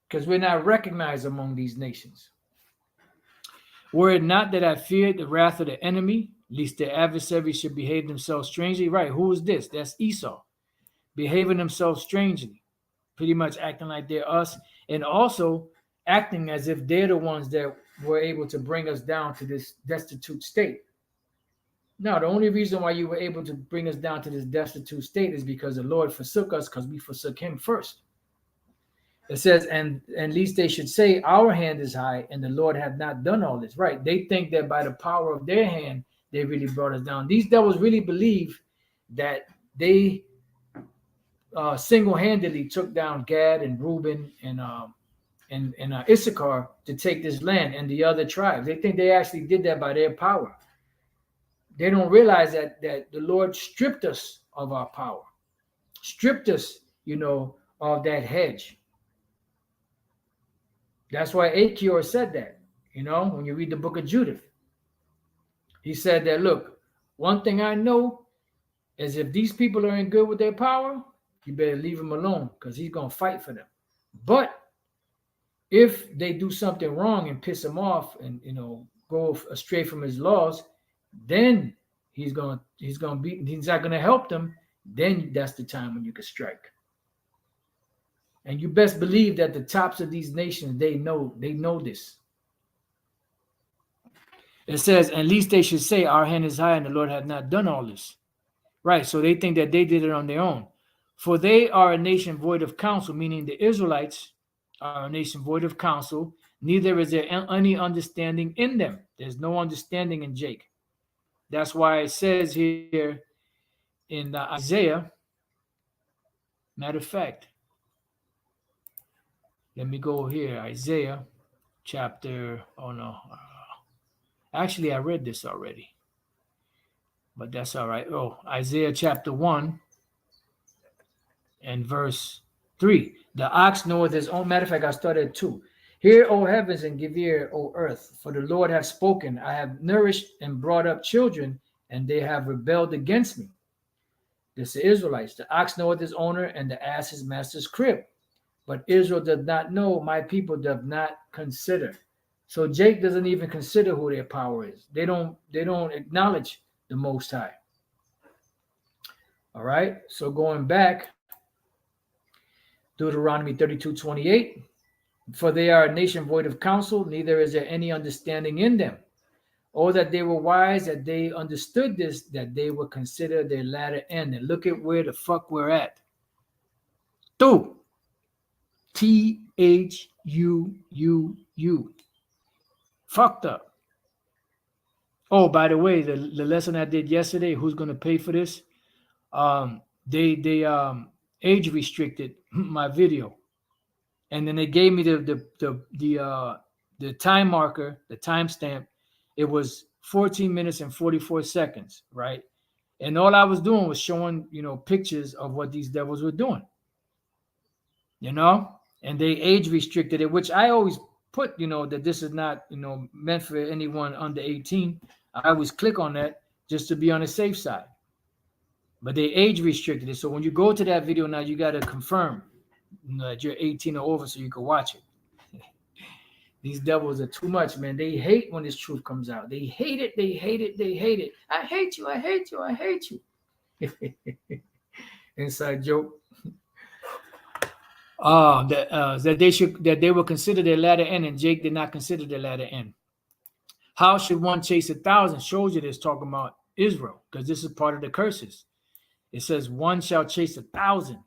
Because we're not recognized among these nations. Were it not that I feared the wrath of the enemy, lest their adversaries should behave themselves strangely. Right, who is this? That's Esau. Behaving themselves strangely. Pretty much acting like they're us, and also acting as if they're the ones that were able to bring us down to this destitute state. Now, the only reason why you were able to bring us down to this destitute state is because the Lord forsook us, because we forsook him first. It says, and least they should say, our hand is high, and the Lord hath not done all this. Right. They think that by the power of their hand, they really brought us down. These devils really believe that they single-handedly took down Gad and Reuben and Issachar to take this land and the other tribes. They think they actually did that by their power. They don't realize that the Lord stripped us of our power, stripped us, of that hedge. That's why Achior said that, when you read the book of Judith. He said that, look, one thing I know is if these people are in good with their power, you better leave them alone because he's going to fight for them. But if they do something wrong and piss him off and, go astray from his laws, then he's not going to help them. Then that's the time when you can strike. And you best believe that the tops of these nations, they know this. It says, at least they should say, our hand is high and the Lord hath not done all this. Right, so they think that they did it on their own. For they are a nation void of counsel, meaning the Israelites are a nation void of counsel. Neither is there any understanding in them. There's no understanding in Jake. That's why it says here in Isaiah, matter of fact, let me go here, Isaiah chapter, actually I read this already, but that's all right. Isaiah chapter 1 and verse 3. The ox knoweth his own. Matter of fact, I started at 2. Hear, O heavens, and give ear, O earth, for the Lord hath spoken. I have nourished and brought up children, and they have rebelled against me. This is the Israelites. The ox knoweth his owner, and the ass his master's crib. But Israel does not know, my people does not consider. So Jake doesn't even consider who their power is. They don't acknowledge the Most High. All right. So going back, Deuteronomy 32:28. For they are a nation void of counsel, neither is there any understanding in them. Oh, that they were wise, that they understood this, that they would consider their latter end. And look at where the fuck we're at. Two. THUUU. Fucked up. Oh, by the way, the lesson I did yesterday, who's going to pay for this? They age restricted my video, and then they gave me the time marker, the timestamp. It was 14 minutes and 44 seconds, right? And all I was doing was showing, pictures of what these devils were doing, and they age restricted it, which I always put, that this is not, meant for anyone under 18. I always click on that just to be on the safe side. But they age restricted it. So when you go to that video now, you got to confirm that you're 18 or over so you can watch it. These devils are too much, man. They hate when this truth comes out. They hate it. They hate it. They hate it. I hate you. I hate you. I hate you. Inside joke. That they will consider their latter end, and Jake did not consider their latter end. How should one chase 1,000? Shows you this talking about Israel, because this is part of the curses. It says one shall chase 1,000,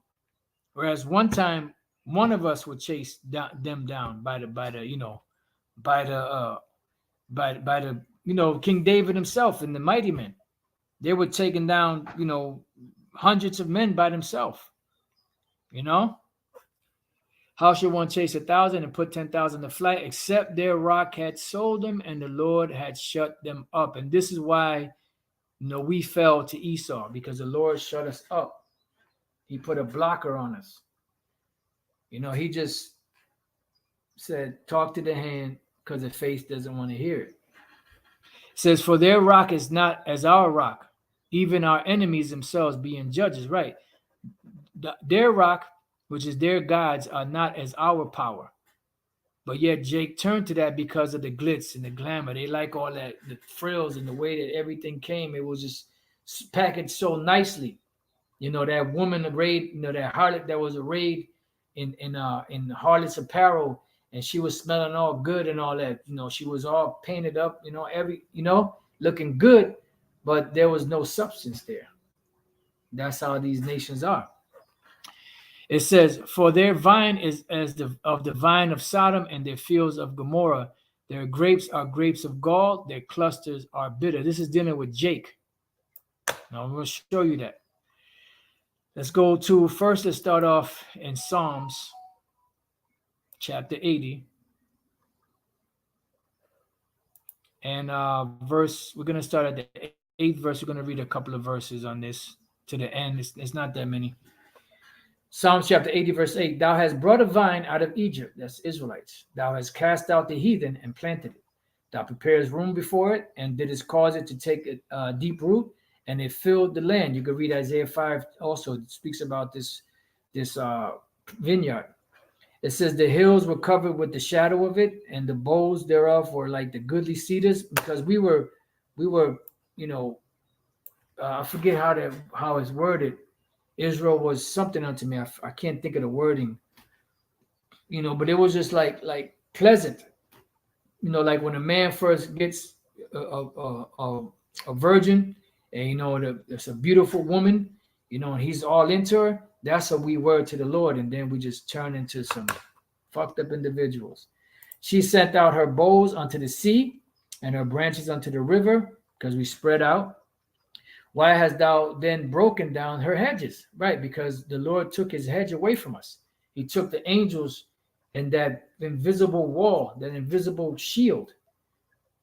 whereas one time one of us would chase them down by the King David himself and the mighty men. They were taking down hundreds of men by themselves. How should one chase 1,000 and put 10,000 to flight, except their rock had sold them and the Lord had shut them up? And this is why we fell to Esau, because the Lord shut us up. He put a blocker on us. He just said, talk to the hand, because the face doesn't want to hear it. It says, for their rock is not as our rock, even our enemies themselves being judges. Right. Their rock, which is their gods, are not as our power. But yet Jake turned to that because of the glitz and the glamour. They like all that, the frills and the way that everything came. It was just packaged so nicely. That woman arrayed, that harlot that was arrayed in harlot's apparel, and she was smelling all good and all that. She was all painted up, looking good, but there was no substance there. That's how these nations are. It says, for their vine is as the vine of Sodom, and their fields of Gomorrah. Their grapes are grapes of gall. Their clusters are bitter. This is dealing with Jake. Now I'm going to show you that. Let's start off in Psalms chapter 80, and verse. We're gonna start at the 8th verse. We're gonna read a couple of verses on this to the end. It's not that many. Psalms chapter 80, verse 8. Thou hast brought a vine out of Egypt, that's Israelites. Thou hast cast out the heathen and planted it. Thou preparest room before it, and didst cause it to take a deep root, and it filled the land. You could read Isaiah 5 also. It speaks about this vineyard. It says the hills were covered with the shadow of it, and the boughs thereof were like the goodly cedars, because we were, you know, I forget how it's worded. Israel was something unto me. I can't think of the wording, but it was just like pleasant, like when a man first gets a virgin, and it's a beautiful woman, and he's all into her. That's what we were to the Lord, and then we just turn into some fucked up individuals. She sent out her boughs unto the sea, and her branches unto the river, because we spread out. Why hast thou then broken down her hedges? Right, because the Lord took his hedge away from us. He took the angels and that invisible wall, that invisible shield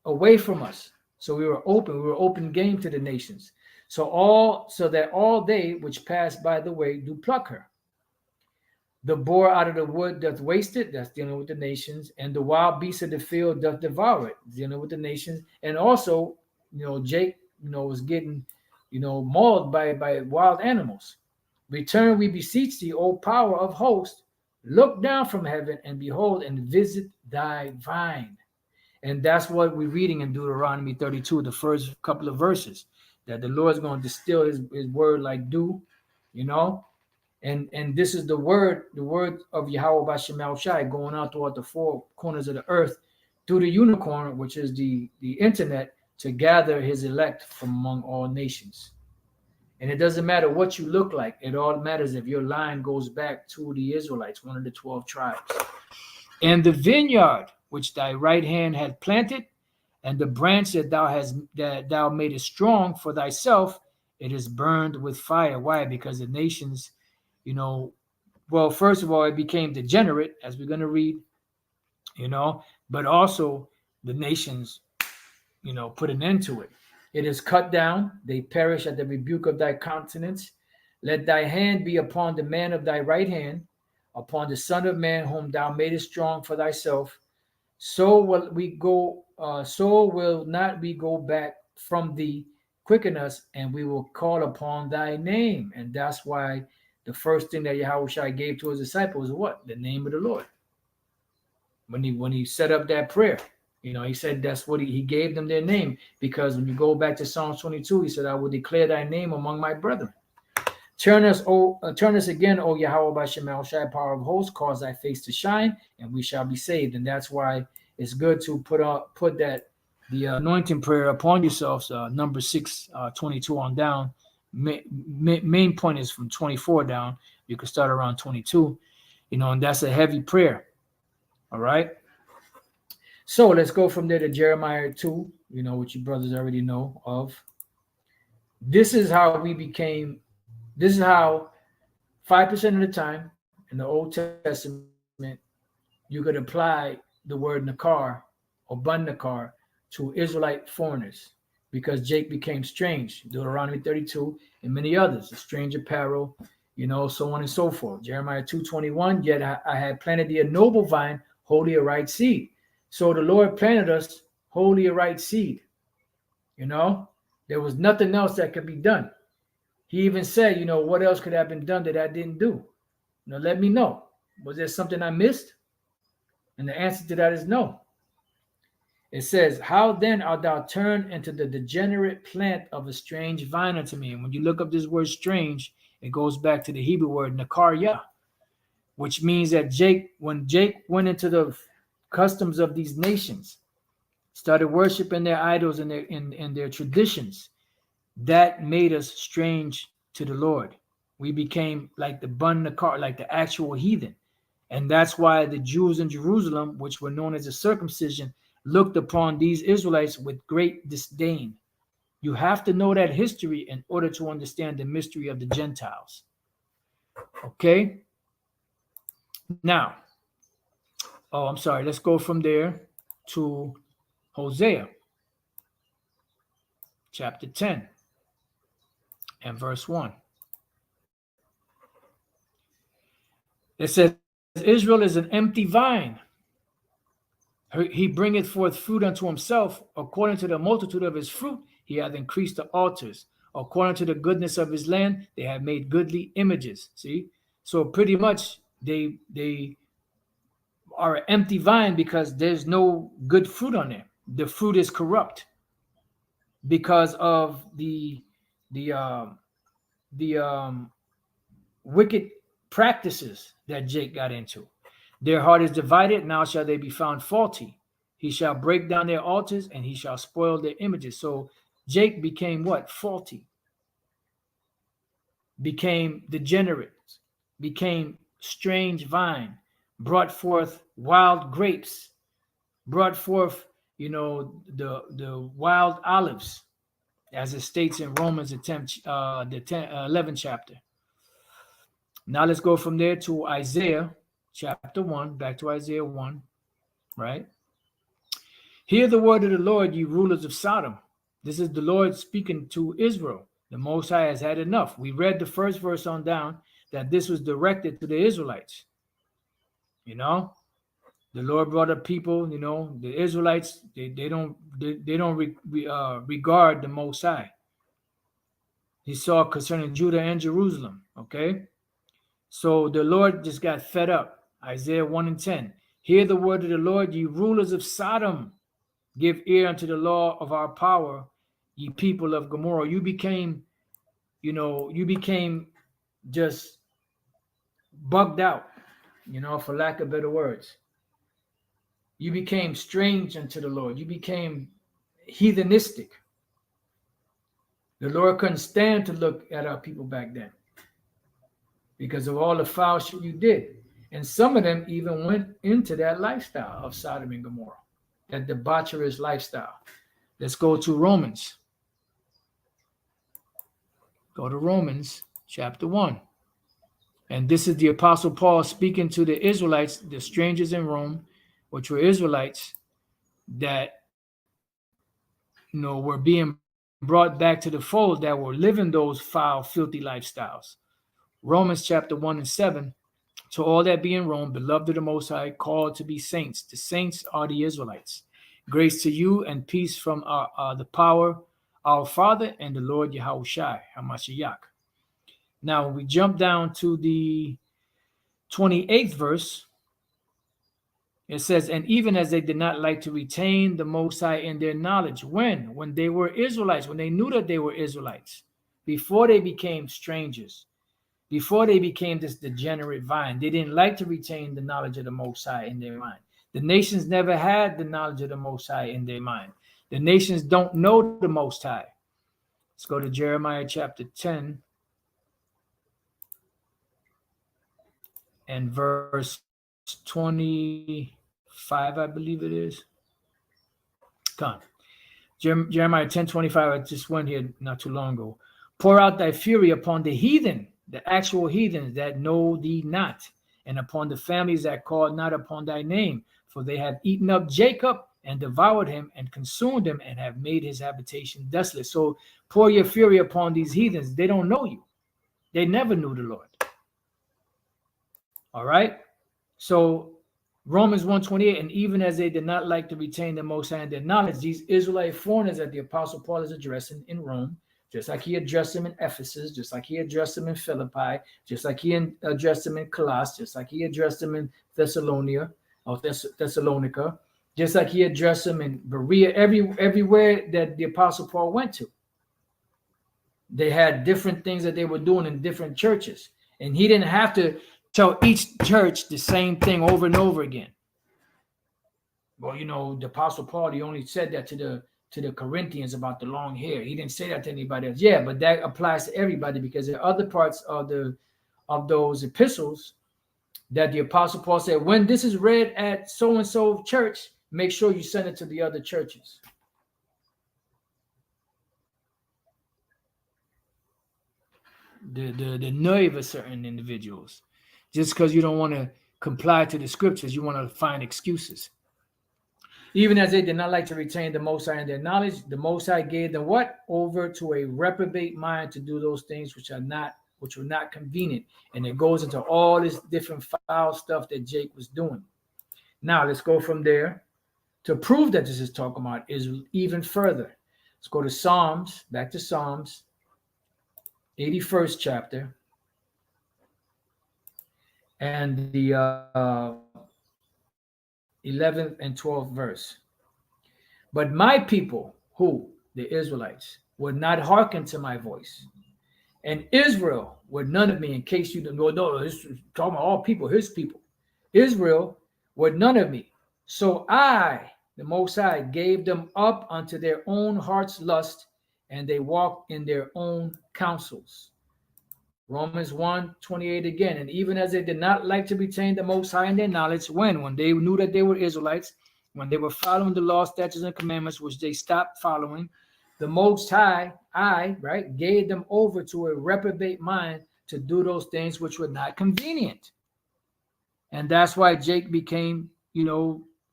away from us. So we were open game to the nations. So that all they which pass by the way do pluck her. The boar out of the wood doth waste it, that's dealing with the nations, and the wild beast of the field doth devour it, dealing with the nations. And also, Jake, was getting, mauled by wild animals. Return, we beseech thee, O power of hosts, look down from heaven and behold and visit thy vine. And that's what we're reading in Deuteronomy 32, the first couple of verses, that the Lord's going to distill his word like dew, and this is the word of Yahweh Bashim Shai going out throughout the four corners of the earth through the unicorn, which is the internet, to gather his elect from among all nations. And it doesn't matter what you look like. It all matters if your line goes back to the Israelites, one of the 12 tribes. And the vineyard which thy right hand had planted, and the branch that thou madest strong for thyself, it is burned with fire. Why? Because the nations, well, first of all, it became degenerate, as we're going to read, but also the nations, put an end to it. It is cut down, they perish at the rebuke of thy countenance. Let thy hand be upon the man of thy right hand, upon the son of man whom thou madest strong for thyself. So will not we go back from thee. Quicken us, and we will call upon thy name. And that's why the first thing that Yahweh gave to his disciples was what? The name of the Lord. When he set up that prayer, he said that's what he gave them their name, because when you go back to Psalms 22, he said, I will declare thy name among my brethren. Turn us again, O Yahweh Bashim Shai, power of hosts, cause thy face to shine, and we shall be saved. And that's why it's good to put the anointing prayer upon yourselves, number 622 on down. Main point is from 24 down. You can start around 22, and that's a heavy prayer. All right. So let's go from there to Jeremiah 2, which you brothers already know of. This is how 5% of the time in the Old Testament, you could apply the word Nakar or Bun Nakar to Israelite foreigners, because Jake became strange, Deuteronomy 32, and many others, a strange apparel, so on and so forth. Jeremiah 2:21, yet I had planted thee a noble vine, wholly a right seed. So the Lord planted us wholly a right seed. There was nothing else that could be done. He even said, what else could have been done that I didn't do? Let me know. Was there something I missed? And the answer to that is no. It says, how then art thou turned into the degenerate plant of a strange vine unto me? And when you look up this word strange, it goes back to the Hebrew word nakarya, which means that when Jake went into the customs of these nations, started worshiping their idols and their traditions, that made us strange to the Lord. We became like the Bun Nakar, like the actual heathen. And that's why the Jews in Jerusalem, which were known as the circumcision, looked upon these Israelites with great disdain. You have to know that history in order to understand the mystery of the Gentiles. Okay? Now, Oh, I'm sorry. Let's go from there to Hosea chapter 10 and verse 1. It says, Israel is an empty vine. He bringeth forth fruit unto himself. According to the multitude of his fruit, he hath increased the altars. According to the goodness of his land, they have made goodly images. See? So pretty much they are an empty vine because there's no good fruit on there. The fruit is corrupt because of the wicked practices that Jake got into. Their heart is divided, now shall they be found faulty. He shall break down their altars, and he shall spoil their images. So Jake became what? Faulty. Became degenerate. Became strange vine. Brought forth wild grapes. Brought forth, the wild olives, as it states in Romans, the 11th chapter. Now let's go from there to Isaiah chapter 1, back to Isaiah 1, right? Hear the word of the Lord, ye rulers of Sodom. This is the Lord speaking to Israel. The Most High has had enough. We read the first verse on down that this was directed to the Israelites. The Lord brought up people, the Israelites, they don't regard the Most High. He saw concerning Judah and Jerusalem, okay? So the Lord just got fed up. Isaiah 1 and 10. Hear the word of the Lord, ye rulers of Sodom. Give ear unto the law of our power, ye people of Gomorrah. You became just bugged out, for lack of better words. You became strange unto the Lord. You became heathenistic. The Lord couldn't stand to look at our people back then because of all the foul shit you did. And some of them even went into that lifestyle of Sodom and Gomorrah, that debaucherous lifestyle. Let's go to Romans. Go to Romans chapter 1. And this is the Apostle Paul speaking to the Israelites, the strangers in Rome, which were Israelites that were being brought back to the fold, that were living those foul, filthy lifestyles. Romans chapter 1 and 7. To all that be in Rome, beloved of the Most High, called to be saints. The saints are the Israelites. Grace to you and peace from the power, our Father and the Lord Yahushua HaMashiach. Now we jump down to the 28th verse. It says, and even as they did not like to retain the Most High in their knowledge. When they were Israelites, when they knew that they were Israelites, before they became strangers, before they became this degenerate vine, they didn't like to retain the knowledge of the Most High in their mind. The nations never had the knowledge of the Most High in their mind. The nations don't know the Most High. Let's go to Jeremiah chapter 10 and verse 25, I believe it is. Come on. Jeremiah 10:25, I just went here not too long ago. Pour out thy fury upon the heathen, the actual heathens that know thee not, and upon the families that call not upon thy name, for they have eaten up Jacob and devoured him and consumed him and have made his habitation desolate. So pour your fury upon these heathens. They don't know you. They never knew the Lord. All right. So Romans 1:28, and even as they did not like to retain the Most High in their knowledge, these Israelite foreigners that the Apostle Paul is addressing in Rome, just like he addressed them in Ephesus, just like he addressed them in Philippi, just like he addressed them in Colossus, just like he addressed them in Thessalonica, just like he addressed them in Berea, everywhere that the Apostle Paul went to. They had different things that they were doing in different churches, and he didn't have to tell each church the same thing over and over again. Well, the Apostle Paul, he only said that to the Corinthians about the long hair. He didn't say that to anybody else. Yeah, but that applies to everybody, because there are other parts of those epistles that the Apostle Paul said, when this is read at so-and-so church, make sure you send it to the other churches. The nerve of certain individuals. Just because you don't want to comply to the scriptures, you want to find excuses. Even as they did not like to retain the Most High in their knowledge, the Most High gave them what? Over to a reprobate mind to do those things which were not convenient. And it goes into all this different foul stuff that Jake was doing. Now let's go from there to prove that this is talking about Israel even further. Let's go to Psalms, back to Psalms, 81st chapter, and the 11th and 12th verse. But my people, who? The Israelites, would not hearken to my voice. And Israel would none of me, in case you don't know, no, this is talking about all people, his people. Israel would none of me. So I, the Most High, gave them up unto their own heart's lust, and they walked in their own counsels. Romans 1:28 again. And even as they did not like to retain the Most High in their knowledge, when they knew that they were Israelites, when they were following the law, statutes, and commandments, which they stopped following, the Most High, gave them over to a reprobate mind to do those things which were not convenient. And that's why Jake became,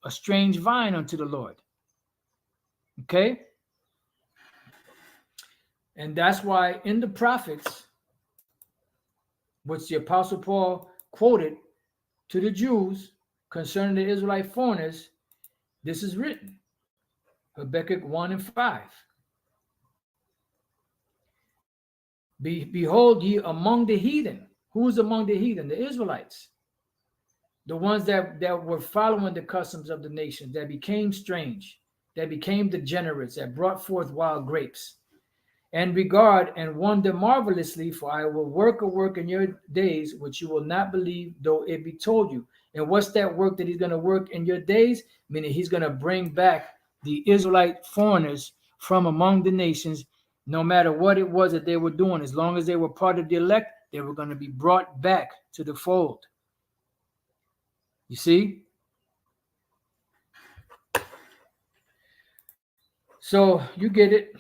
a strange vine unto the Lord. Okay? And that's why in the prophets, which the Apostle Paul quoted to the Jews concerning the Israelite foreigners, this is written. Habakkuk 1 and 5. Behold ye among the heathen. Who's among the heathen? The Israelites. The ones that were following the customs of the nations, that became strange, that became degenerates, that brought forth wild grapes. And regard and wonder marvelously, for I will work a work in your days which you will not believe, though it be told you. And what's that work that he's going to work in your days? Meaning he's going to bring back the Israelite foreigners from among the nations, no matter what it was that they were doing. As long as they were part of the elect, they were going to be brought back to the fold. You see? So you get it.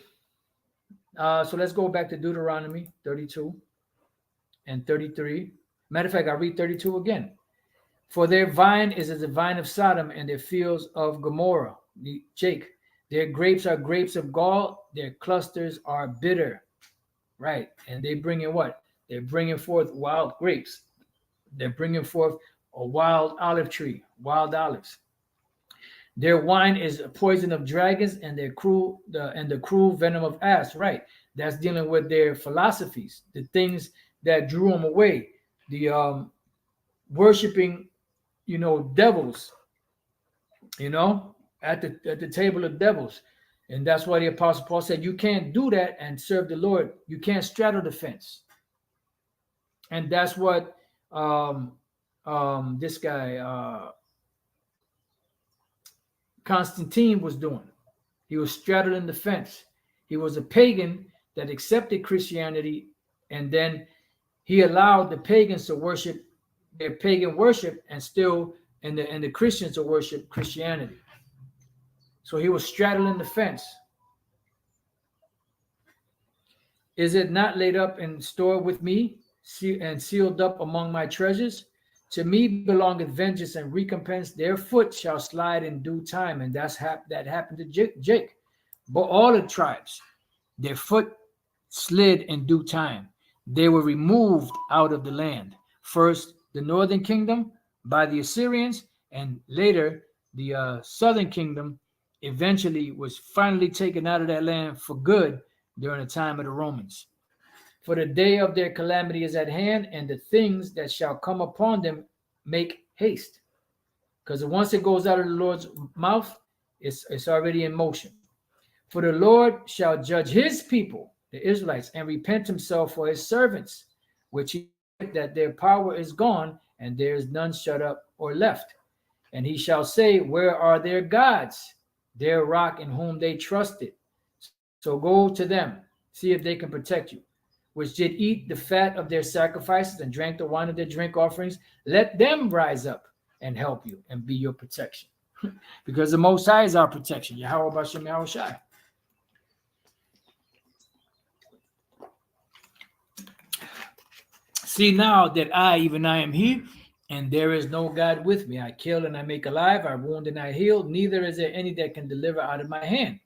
So let's go back to Deuteronomy 32 and 33. Matter of fact, I'll read 32 again. For their vine is as the vine of Sodom, and their fields of Gomorrah. Jake, their grapes are grapes of gall, their clusters are bitter. Right. And they bring in what? They're bringing forth wild grapes. They're bringing forth a wild olive tree, wild olives. Their wine is a poison of dragons, and the cruel venom of asps. Right. That's dealing with their philosophies, the things that drew them away, the worshiping, devils, at the table of devils. And that's why the Apostle Paul said, you can't do that and serve the Lord. You can't straddle the fence. And that's what this guy, Constantine, was doing. He was straddling the fence. He was a pagan that accepted Christianity, and then he allowed the pagans to worship their pagan worship, and the Christians to worship Christianity. So he was straddling the fence. Is it not laid up in store with me and sealed up among my treasures? To me belongeth vengeance and recompense. Their foot shall slide in due time. And that happened to Jake. But all the tribes, their foot slid in due time. They were removed out of the land. First, the northern kingdom by the Assyrians, and later the southern kingdom eventually was finally taken out of that land for good during the time of the Romans. For the day of their calamity is at hand, and the things that shall come upon them make haste. Because once it goes out of the Lord's mouth, it's already in motion. For the Lord shall judge his people, the Israelites, and repent himself for his servants, which he that their power is gone, and there is none shut up or left. And he shall say, where are their gods, their rock in whom they trusted? So go to them, see if they can protect you, which did eat the fat of their sacrifices and drank the wine of their drink offerings. Let them rise up and help you and be your protection. Because the Most High is our protection. Yahweh Bashem Yahweh Shai. See now that I, even I am he, And there is no God with me. I kill and I make alive, I wound and I heal. Neither is there any that can deliver out of my hand.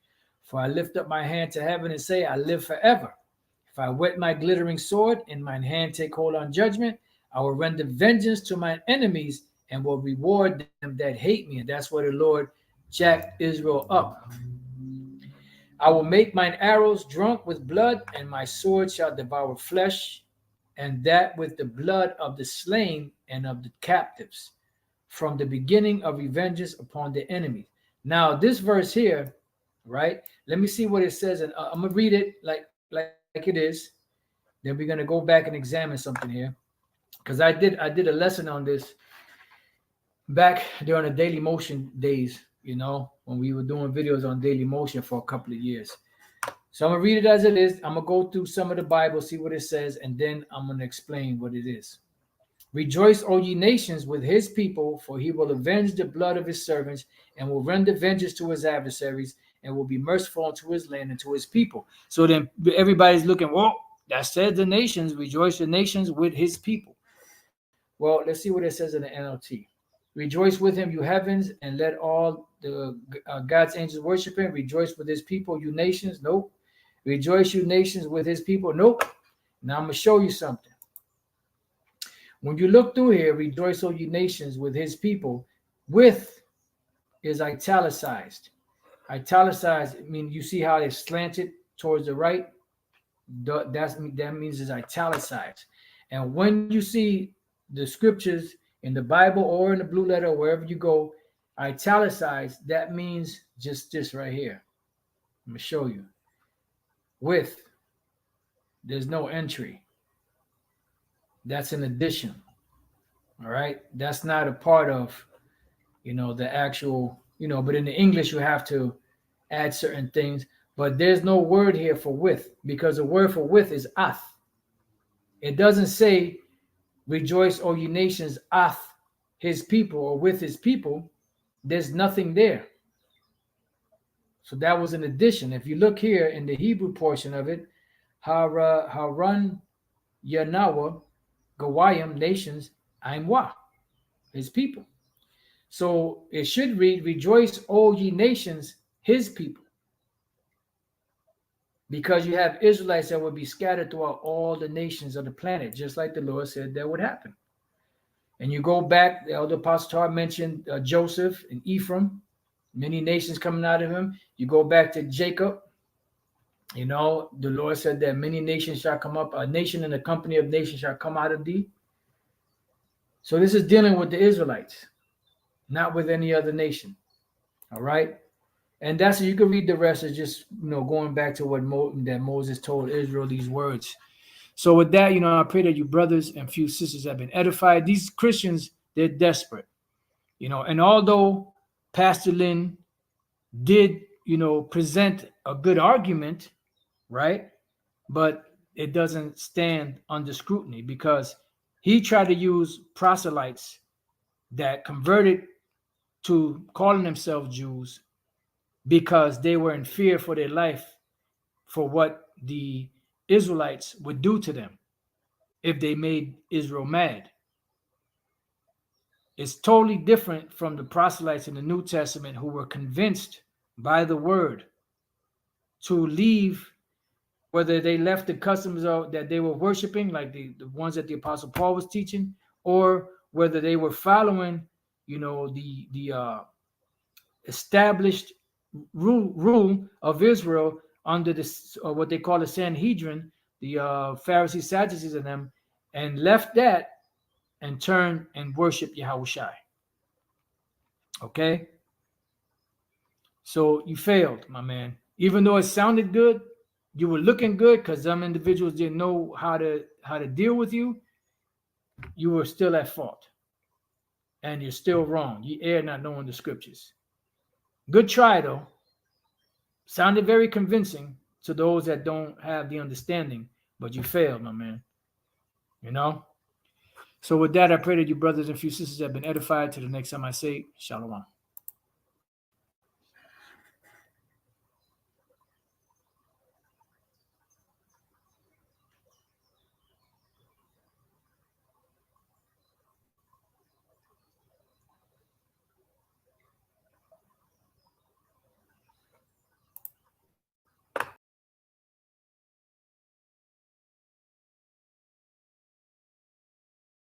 For I lift up my hand to heaven and say, I live forever. If I whet my glittering sword, and mine hand take hold on judgment, I will render vengeance to mine enemies and will reward them that hate me. And that's where the Lord jacked Israel up. I will make mine arrows drunk with blood, and my sword shall devour flesh, and that with the blood of the slain and of the captives, from the beginning of revenges upon the enemies. Now, this verse here, right? Let me see what it says, and I'm gonna read it like it is. Then we're gonna go back and examine something here, because I did a lesson on this back during the Daily Motion days. When we were doing videos on Daily Motion for a couple of years. So I'm gonna read it as it is. I'm gonna go through some of the Bible, see what it says, and then I'm gonna explain what it is. Rejoice, O ye nations, with his people, for he will avenge the blood of his servants, and will render vengeance to his adversaries, and will be merciful unto his land and to his people. So then everybody's looking, well, that said the nations, rejoice the nations with his people. Well, let's see what it says in the NLT. Rejoice with him, you heavens, and let all the God's angels worship him. Rejoice with his people, you nations. Nope. Rejoice, you nations, with his people. Nope. Now I'm going to show you something. When you look through here, rejoice, O you nations, with his people, with is italicized. Italicized, I mean, you see how it's slanted towards the right? That means it's italicized. And when you see the scriptures in the Bible or in the blue letter, or wherever you go, italicized, that means just this right here. I'm going to show you. With, there's no entry. That's an addition. All right. That's not a part of, the actual, but in the English, you have to add certain things. But there's no word here for with, because the word for with is ath. It doesn't say, rejoice, O ye nations, ath, his people, or with his people. There's nothing there. So that was an addition. If you look here in the Hebrew portion of it, Haran Yanawa, Gawayim, nations, Aimwa, his people. So it should read, rejoice, O ye nations, his people. Because you have Israelites that will be scattered throughout all the nations of the planet, just like the Lord said that would happen. And you go back, the elder Apostle Tahar mentioned Joseph and Ephraim, many nations coming out of him. You go back to Jacob, the Lord said that many nations shall come up, a nation and a company of nations shall come out of thee. So this is dealing with the Israelites, not with any other nation. All right. And that's, you can read the rest, is just, going back to what that Moses told Israel, these words. So with that, I pray that you brothers and few sisters have been edified. These Christians, they're desperate, and although Pastor Lynn did, present a good argument, right? But it doesn't stand under scrutiny, because he tried to use proselytes that converted to calling themselves Jews because they were in fear for their life for what the Israelites would do to them if they made Israel mad. It's totally different from the proselytes in the New Testament who were convinced by the word to leave, whether they left the customs that they were worshiping, like the ones that the Apostle Paul was teaching, or whether they were following, the established rule of Israel under this, what they call the Sanhedrin, the Pharisees, Sadducees, and them, and left that and turned and worshiped Yahushai. Okay? So you failed, my man. Even though it sounded good, you were looking good because some individuals didn't know how to deal with you. You were still at fault. And you're still wrong. You err not knowing the scriptures. Good try, though. Sounded very convincing to those that don't have the understanding, but you failed, my man. So with that, I pray that you brothers and few sisters have been edified. To the next time I say, Shalom.